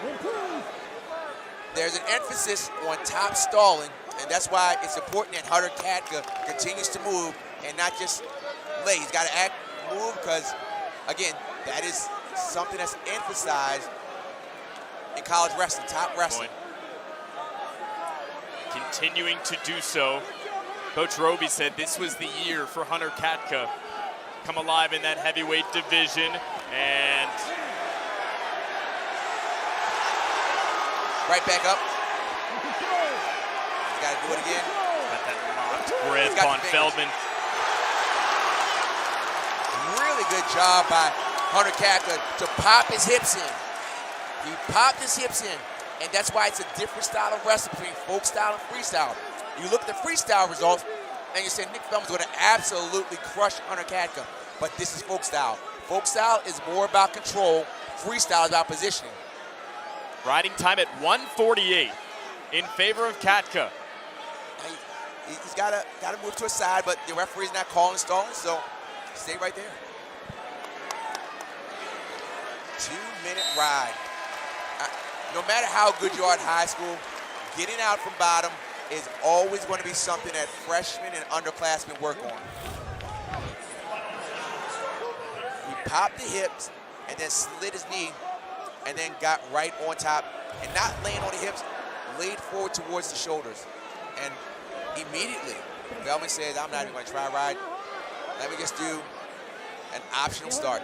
there's an emphasis on top stalling, and that's why it's important that Hunter Katka continues to move and not just lay. He's got to move because, again, that is something that's emphasized in college wrestling, top wrestling. Continuing to do so. Coach Roby said this was the year for Hunter Katka. Come alive in that heavyweight division. And right back up. He's got to do it again. Got that locked grip on Feldman. Really good job by Hunter Katka to pop his hips in. He popped his hips in, and that's why it's a different style of wrestling between folk style and freestyle. You look at the freestyle results, and you say Nick Feldman's going to absolutely crush Hunter Katka, but this is folk style. Folk style is more about control. Freestyle is about positioning. Riding time at 1:48 in favor of Katka. He's got to move to a side, but the referee's not calling stalling, so stay right there. 2-minute ride. No matter how good you are in high school, getting out from bottom is always going to be something that freshmen and underclassmen work on. He popped the hips and then slid his knee and then got right on top and not laying on the hips, laid forward towards the shoulders. And immediately, Feldman says, I'm not even going to try ride. Let me just do an optional start.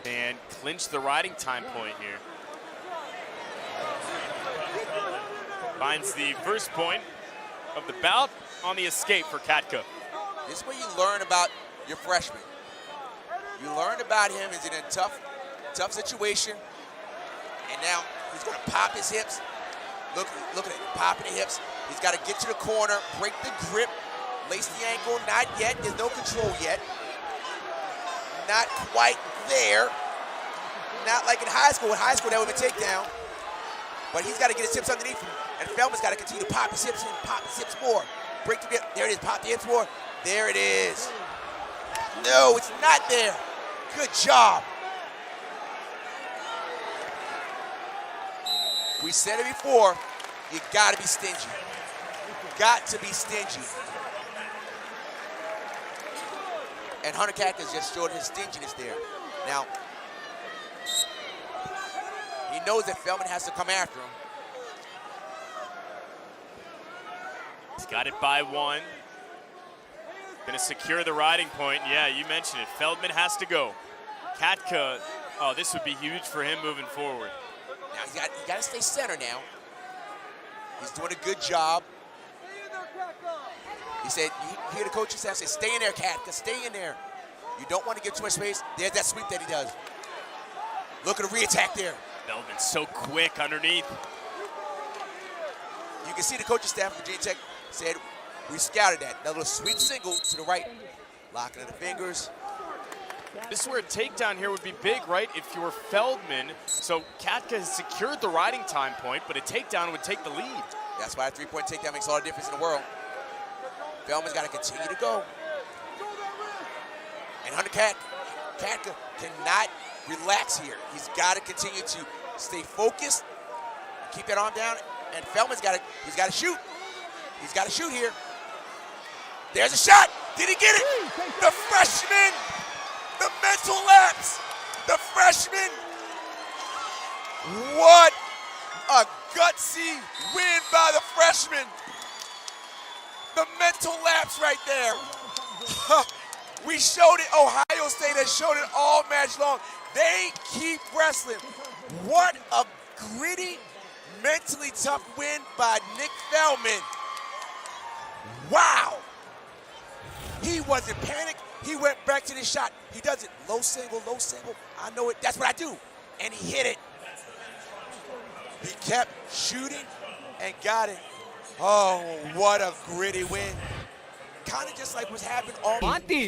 And clinch the riding time point here. Finds the first point of the bout on the escape for Katka. This is where you learn about your freshman. You learn about him. He's in a tough situation. And now he's going to pop his hips. Look at it, popping the hips. He's got to get to the corner, break the grip, lace the ankle. Not yet. There's no control yet. Not quite there. Not like in high school. In high school, that would be a takedown. But he's got to get his hips underneath him. And Feldman's got to continue to pop his hips in, pop his hips more. Break the grip. There it is. Pop the hips more. There it is. No, it's not there. Good job. We said it before. You got to be stingy. Got to be stingy. And Hunter Katka just showed his stinginess there. Now, he knows that Feldman has to come after him. He's got it by one. Gonna secure the riding point. Yeah, you mentioned it. Feldman has to go. Katka, this would be huge for him moving forward. Now, he got to stay center now. He's doing a good job. He said, you hear the coaching staff say, stay in there, Katka, stay in there. You don't want to give too much space. There's that sweep that he does. Look at the re-attack there. Feldman's so quick underneath. You can see the coaching staff of Virginia Tech said, we scouted that. That little sweep single to the right. Locking of the fingers. This is where a takedown here would be big, right? If you're Feldman. So Katka has secured the riding time point, but a takedown would take the lead. That's why a three-point takedown makes all the difference in the world. Feldman's got to continue to go. And Hunter Katka cannot relax here. He's got to continue to stay focused, keep that arm down, and Feldman's got to shoot. He's got to shoot here. There's a shot. Did he get it? The freshman mental lapse. The freshman. What a gutsy win by the freshman. The mental lapse right there. We showed it. Ohio State has showed it all match long. They keep wrestling. What a gritty, mentally tough win by Nick Feldman. Wow. He wasn't panicked. He went back to the shot. He does it. Low single, low single. I know it. That's what I do. And he hit it. He kept shooting and got it. Oh, what a gritty win. Kind of just like what's happened all Mati.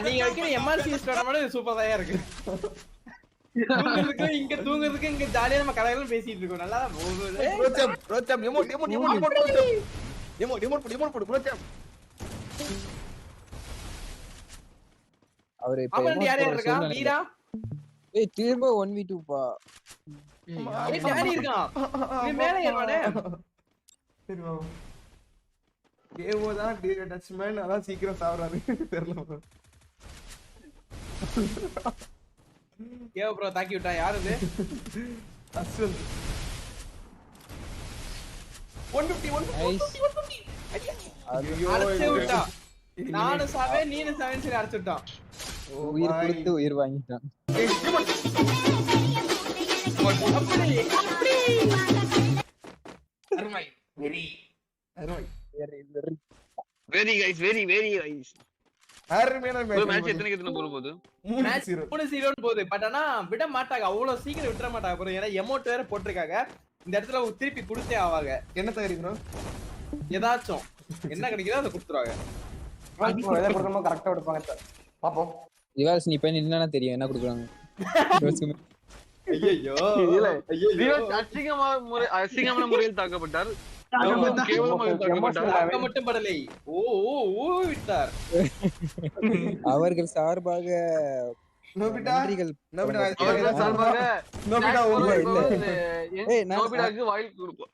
நீங்க வைக்கிற MRC store சூப்பரா இருக்கு. தூங்குறதுக்கு இங்க தூங்குறதுக்கு இங்க ஜாலியா நம்ம கதையெல்லாம் பேசிட்டு இருக்கோம். நல்லா அவரு அவன் யாரே இருக்கா? வீரா ஏய் திரும்ப 1v2 பா. ஏய் டாடி இருக்கான். நீ மேலே ஏறவானே. சரி வா. கேவோ தான் டச்மேன் அதான் சீக்கிரம் சாவறாரு தெரியல. கேவோ ப்ரோ தாக்கி விட்டா யார் இது? அஸ்வந்த் 150 அடிச்சு விட்டா. நானும் சாவே நீனும் சாவே சரி அடிச்சு விட்டான். உயிர் கொடுத்து உயிர் வாங்கிட்டான். அருமை வெரி கைஸ் வெரி கைஸ். அருமையான மேட்ச் எத்தனை போகுது? 3-0 போகுது. பட் ஆனா விட மாட்டாங்க, அவ்வளவு சீக்கிரம் விட்டுற மாட்டாங்க ப்ரோ. ஏன்னா எமோட் வேற போட்டிருக்காங்க. இந்த இடத்துல திருப்பி கொடுத்தே ஆவாங்க. என்ன தயாரிக்கிறோம்? ஏதாச்சும் என்ன கிடைக்குதோ அதை கொடுத்துருவாங்க. கரெக்டா எடுப்பாங்க. பாப்போம். இவாஸ் நீ போய் நின்னா தெரியும் என்ன கொடுக்குறாங்க. ஐயோ அசிங்கமான முறையில் தாக்கப்பட்டார். மட்டும் படலை. விட்டார். அவர்கள் சார்பாக நோபிடாக்கு வாயில் கொடுப்போம்.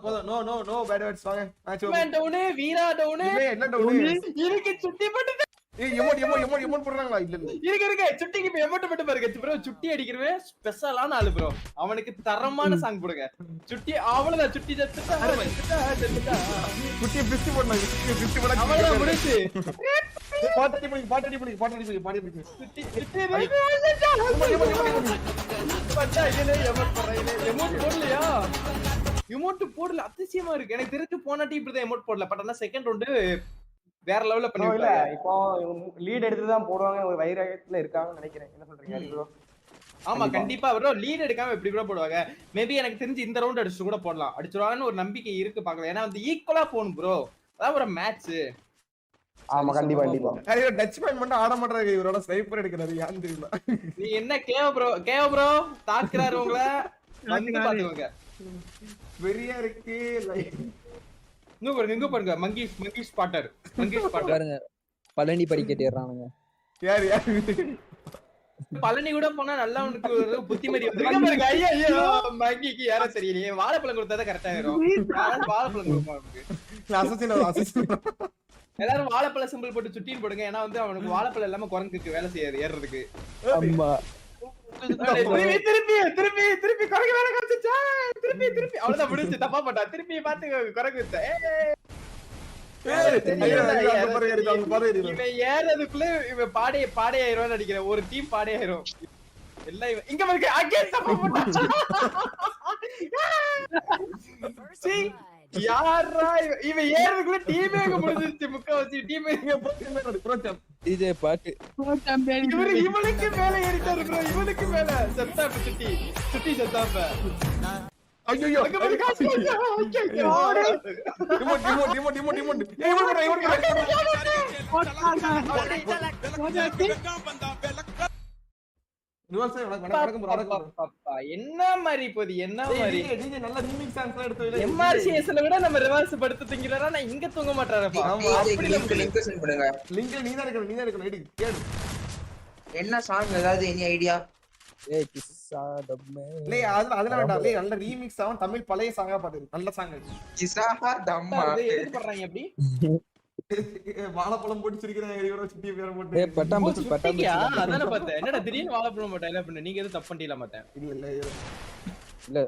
போதும். நோ பேட் வேர்ட்ஸ் வாங்க. Match over. டவுனே வீரா டவுனே. என்ன டவுனே? இருக்கு சுட்டி போட்டு. ஏய் எமோட் போடுறாங்களா? இல்ல இருக்கு சுட்டிக்கு இப்ப எமோட் மட்டும் பாருங்க ப்ரோ. சுட்டி அடிக்கிறவே ஸ்பெஷலான ஆளு ப்ரோ. அவனுக்கு தரமான சாங் போடுங்க. சுட்டி அவ்வளவுதான். சுட்டி செத்துட்டா. குட்டி பிஸ்டி போடுறாங்க. பிஸ்டி போட அவ்வளவுதான் முடிச்சு. பாட்டடி போடி. சுட்டி பட்டா இதே எமோட் போடுறாங்க. எமோட் போடலையா? எமோட் போடல. அதிசயமா இருக்கு. எனக்கு தெரிஞ்சு போன டீம் இப்படி தான் எமோட் போடல. பட் ஆனா செகண்ட் ரவுண்ட் வேற லெவல்ல பண்ணிட்டாங்க. இப்போ லீட் எடுத்து தான் போடுவாங்க. ஒரு வைராயத்துல இருக்காங்க நினைக்கிறேன். என்ன சொல்றீங்க? ஆமா கண்டிப்பா ப்ரோ. லீட் எடுக்காம எப்படி கூட போடுவாங்க. மேபி எனக்கு தெரிஞ்சு இந்த ரவுண்ட் அடிச்சு கூட போடலாம். அடிச்சுவாங்கன்னு ஒரு நம்பிக்கை இருக்கு பார்க்கலாம். ஏன்னா வந்து ஈக்குவலா போணும் ப்ரோ. அதான் ஒரு மேட்ச். ஆமா கண்டிப்பா. ஐயோ டச்மேன் மட்டும் ஆட மாட்டறாங்க. இவரோட ஸ்னைப்பர் எடுக்கறாரு. யான்னு தெரியல. நீ என்ன கேவ ப்ரோ தாக்குறாரு உங்கள. வந்து பாத்துங்க. வெரியா இருக்கு. இங்க பாருங்க. மங்கி ஸ்பாட்டர் பாருங்க. பழனி படிக்கட்டு ஏறானுங்க. யார் பழனி கூட போனா நல்லா உனக்கு புத்திமதி வந்து பாருங்க. ஐயோ மங்கிக்கு யாரோ தெரியலையே. வாழைப்பழம் கொடுத்தா கரெக்டா இருக்கும். வாழைப்பழம் கொடுப்பாங்க. எல்லாரும் வாழைப்பழ சிம்பிள் போட்டு சுட்டின்னு போடுங்க. ஏன்னா வந்து அவனுக்கு வாழைப்பழம் இல்லாம குரங்குக்கு வேலை செய்யாது ஏறதுக்கு. ஆமா. திருப்பி குரங்கு வேலை கிடைச்சிச்சா? திருப்பி அவ்வளவுதான் முடிஞ்சு. தப்பா போட்டா. திருப்பி பாத்து குரங்கு இவன் ஏறதுக்குள்ள இவன் பாடையாயிரம் அடிக்கிறேன். ஒரு டீம் பாடையாயிரும். எல்லாம் இங்க பாருங்க. அகைன் தப்பா போட்டா. யாரா இவன் ஏறதுக்குள்ள டீமே முடிஞ்சிருச்சு. முக்காவாசி டீம் டிஜே பாட்டு இவனுக்கு மேல ஏறிட்டாரு ப்ரோ. இவனுக்கு மேல செத்தாப்ப சுட்டி செத்தாப்ப. ஐயோ என்ன மாதிரி போது? என்ன மாதிரி எம்ஆர்சிஎஸ்ல விட நம்ம ரிவர்ஸ் படுத்து திங்கிறாரா? நான் இங்க தூங்க மாட்டாரப்பா. என்ன சாங் ஏதாவது எனி ஐடியா? ஏய் கிஸ்ஸா தம்மே. இல்ல அதுல வேண்டாம். இல்ல நல்ல ரீமிக்ஸ் ஆகும் தமிழ் பழைய சாங்கா பாத்து. நல்ல சாங் அது. கிஸ்ஸா தம்மா. எதுக்கு பண்றாங்க அப்படி? வாழைப்பழம் போட்டு சிரிக்கிறாங்க இவரோ சுட்டி பேர போட்டு. ஏய் பட்டாம்பூச்சி சுட்டியா? அதானே பார்த்தேன். என்னடா திடீர்னு வாழைப்பழம் போட்டு டைலாக் பண்ண. நீங்க எதுவும் தப்பு பண்ணிட்டீங்களா மாட்டேன். இல்ல இல்ல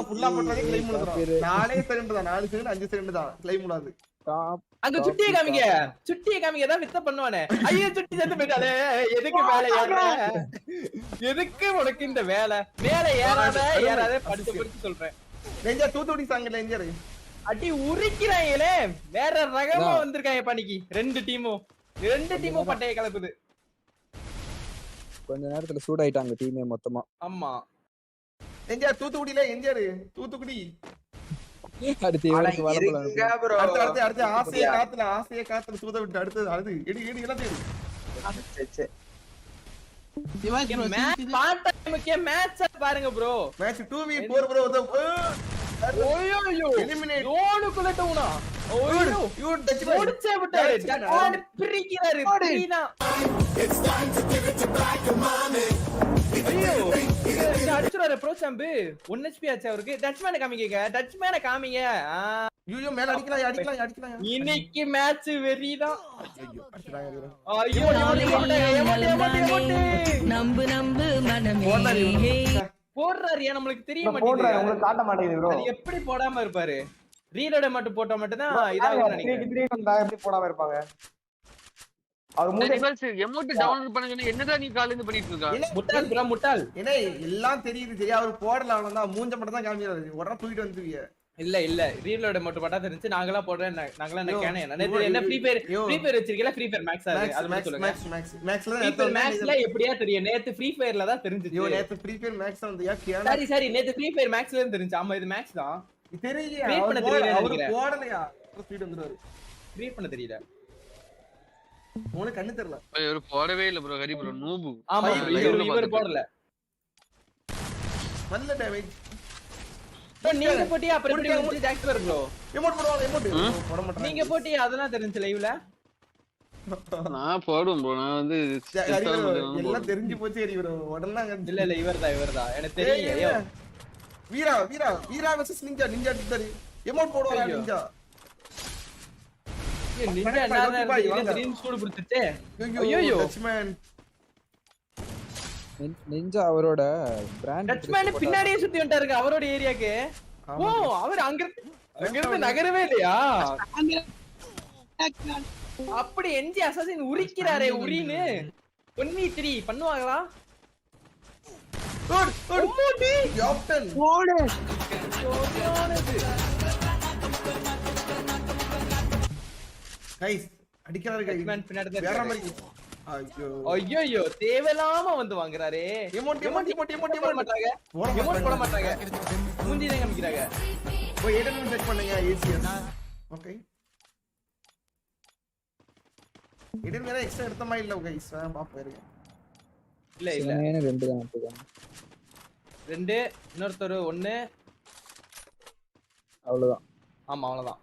ஃபுல்லா போட்டாலே கிளைம் பண்ணுறோம். 4 செகண்ட் தான், 4 செகண்ட் 5 செகண்ட் தான் கிளைம் பண்ணாது. அங்க சுட்டியை காமிங்க, சுட்டியை காமிங்க தான் வித்த பண்ணுவானே. ஐயோ சுட்டி செத்து போயிட்டாலே. எதுக்கு மேல ஏற? எதுக்கு உனக்கு இந்த வேலை? மேல ஏறாத படிச்சு படிச்சு சொல்றேன். நெஞ்சா தூத்துக்குடி சாங் இல்ல நெஞ்சா அடி உரிக்கிறாங்களே. வேற ரகமா வந்திருக்காங்க பனிக்கு. ரெண்டு டீமும் பட்டைய கலப்புது. கொஞ்ச நேரத்துல சூடாயிட்டாங்க டீமே மொத்தமா. ஆமா நெஞ்சா தூத்துக்குடில எஞ்சாரு தூத்துக்குடி. அடுத்து இவருக்கு வாழைப்பழம். அடுத்து ஆசைய காத்துல சூத விட்டு அடுத்து எடி எல்லாம் தேடு. பாருங்க ப்ரோ. Match 2v4 bro. ஓயோ எலிமினேட். ஓடுக்குள்ள டவுனா. ஓயோ யூ டச் ஓடிச்சே விட்டாரு. டச் பிரிக்கிறாரு. பீனா. It's time to give it to black money. ஐயோ இது அடிச்சுறாரு ப்ரோ சாம்பு. 1 HP ஆச்சு அவருக்கு. டச்மேன் காமிங்க. ஐயோ மேல அடிக்கலாம். இன்னைக்கு மேட்ச் வெறிதான். ஐயோ நம்பு மனமே. போடுறாரு நம்மளுக்கு தெரிய மாட்டேங்குது. உங்களுக்கு காட்ட மாட்டேங்குது ப்ரோ. அது எப்படி போடாம இருப்பாரு? ரீலோட மட்டும் போட்டா மட்டும் தான் இதாகும் நினைக்கிறேன். எப்படி போடாம இருப்பாங்க? அவர் மூணு எமோட் டவுன்லோட் பண்ண சொன்னா என்னடா நீ கால்ல இருந்து பண்ணிட்டு இருக்க? முட்டாள். ஏன்னா எல்லாம் தெரியுது. அவர் போடல அவ்வளவுதான். மூஞ்ச மட்டும் தான் காமிக்கிறாரு. உடனே தூக்கிட்டு வந்துருவீங்க. இல்ல ரீலோட மட்டும் பட்டா தெரிஞ்சு நாங்களா போடுறேன். நாங்களா கேனே என்ன ஃப்ரீ ஃபயர் வச்சிருக்கீல? ஃப்ரீ ஃபயர் மேக்ஸ் அது மாதிரி சொல்லுங்க. மேக்ஸ்ல எப்படியா தெரியும்? நேத்து ஃப்ரீ ஃபயர்ல தான் தெரிஞ்சுச்சு. நேத்து ஃப்ரீ ஃபயர் மேக்ஸ் வந்தியா? சரி நேத்து ஃப்ரீ ஃபயர் மேக்ஸ்ல இருந்து தெரிஞ்சு. ஆமா இது மேக்ஸ் தான். தெரியலையா? அவர் போடலையா? ஸ்பீட் வந்துறாரு. கிரியேட் பண்ண தெரியல. உனக்கு கண்ணு தெரியல. இவர் போடவே இல்ல ப்ரோ. ஹரி ப்ரோ நூபு. ஆமா இவர் போடல. நல்ல டேமேஜ். நீங்க போட்டியா? அப்புறம் எப்படி வந்து ஜாக்ஸ்பர் ப்ரோ எமோட் போடுவாங்க. எமோட் போட மாட்டாங்க. நீங்க போட்டியா? அதெல்லாம் தெரிஞ்சு லைவ்ல. நான் போடுவேன் ப்ரோ. நான் வந்து எல்லாம் தெரிஞ்சு போச்சு. ஹரி ப்ரோ உடனே இல்ல இவர்தான் எனக்கு தெரியும். வீரா வெர்சஸ் நிஞ்சா டிட்டரி. எமோட் போடுவாங்க நிஞ்சா. நிஞ்சா என்ன கிரீன் ஸ்கூல் புடிச்சிட்டே. ஐயோ டச்மேன். நிஞ்சா அவரோட பிராண்ட் டச்மேன் பின்னாடியே சுத்தி வந்துட்டாருங்க அவரோட ஏரியாக்கு. ஓ அவர் அங்க இருந்து நகரவே இல்லையா? அப்படி என்ஜி அசாசின் உரிக்கிறாரே உரின்னு. 1v3 பண்ணுவாங்களா? கேப்டன் போடு. கைஸ் அடிக்கிறாரு கைஸ். டச்மேன் பின்னாடி வேற தான். மாதிரி. ஐயோ தேவலாம வந்து வாங்குறாரே. எமோட் போட மாட்டாங்க. போட மாட்டாங்க. மூஞ்சி தான் காமிக்கிறாங்க. போய் ஏடன் செக் பண்ணுங்க. ACS okay. ஏடன் வேற எக்ஸ்ட்ரா எடுத்த மாதிரி இல்ல கைஸ். பாப்போம் இருங்க. இல்ல ரெண்டு தான் எடுத்துக்காங்க. 2 இன்னொருத்தர் 1 அவ்வளவுதான். ஆமா அவ்வளவுதான்.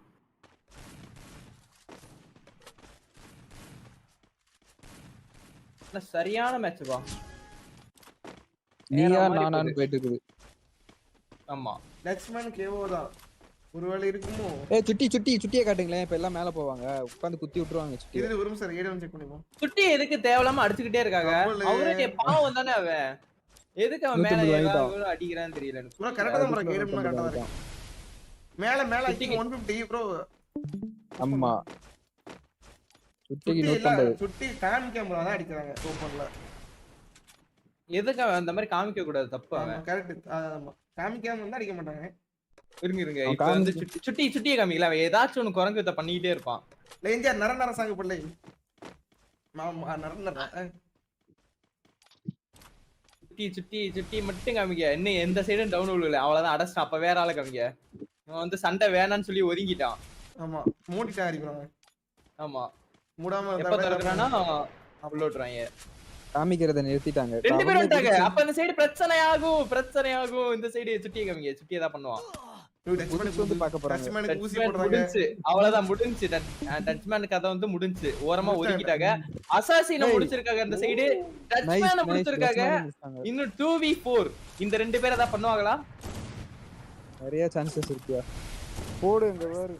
சரியான மேட்ச் பா. நீயா நானான்னு போயிட்டு இருக்குது. ஆமா லக்ஷ்மன் கேவோ தான். ஒருவேளை இருக்குமோ? ஏய் சுட்டியே காட்டுங்களேன். இப்ப எல்லாம் மேல போவாங்க. உட்கார்ந்து குத்தி விட்டுருவாங்க சுட்டி. இது ஒரு நிமிஷம் ஏடன் செக் பண்ணுவோம். சுட்டி எதுக்கு தேவலாம அடிச்சிட்டே இருக்காங்க? அவரே பாவம் தானே அவன். எதுக்கு அவன் மேல ஏதாவது அடிக்குறான்னு தெரியல எனக்கு. ப்ரோ கரெக்ட்டா தான் ப்ரோ. கேடம்னா கரெக்ட்டா இருக்கு. மேல 150 ப்ரோ. ஆமா சுட்டிக்கு 150. சுட்டி காமிக்காம தான் அடிக்குறாங்க ஓபன்ல. எதுக்கு அந்த மாதிரி காமிக்க கூடாது? தப்பு அவன். கரெக்ட். ஆமா காமிக்காம இருந்தா அடிக்க மாட்டாங்க. இருங்க இப்போ வந்து சுட்டியே காமிக்கல. அவன் ஏதாச்சும் ஒன்னு குரங்கு வித்த பண்ணிட்டே இருப்பான். லேஞ்சா நர சாங் போடலை. மாமா நர சுட்டி மட்டும் காமிக்க. இன்னும் எந்த சைடும் டவுன் விழல. அவ்வளவுதான் அடஸ்ட். அப்ப வேற ஆள காமிக்க. அவன் வந்து சண்டை வேணான்னு சொல்லி ஒதுங்கிட்டான். ஆமா மூடிட்டான் அடிக்குறாங்க. ஆமா மூடாம எப்ப தரக்குறானா அப்லோட்றாங்க. காமிக்கிறத நிறுத்திட்டாங்க. ரெண்டு பேரும் வந்துட்டாங்க. அப்ப இந்த சைடு பிரச்சனை ஆகும். இந்த சைடு சுட்டியை காமிக்க. சுட்டியை தான் பண்ணுவான். வந்து பார்க்க போறாங்க. டச்மேனுக்கு ஊசி டச்மேன் போடுறாங்க. முடிஞ்சுச்சு. அவ்வளவுதான் முடிஞ்சுச்சு. டச்மேன் கதை வந்து முடிஞ்சுச்சு. ஓரமா ஒதுக்கிட்டாங்க. அசாசின முடிச்சிருக்காங்க அந்த சைடு. டச்மேன முடிச்சிருக்காங்க. இன்னும் 2v4. இந்த 2 பேர் ஏதாவது பண்ணுவாங்களா? நிறைய சான்சஸ் இருக்குயா. போடு இங்க பாரு.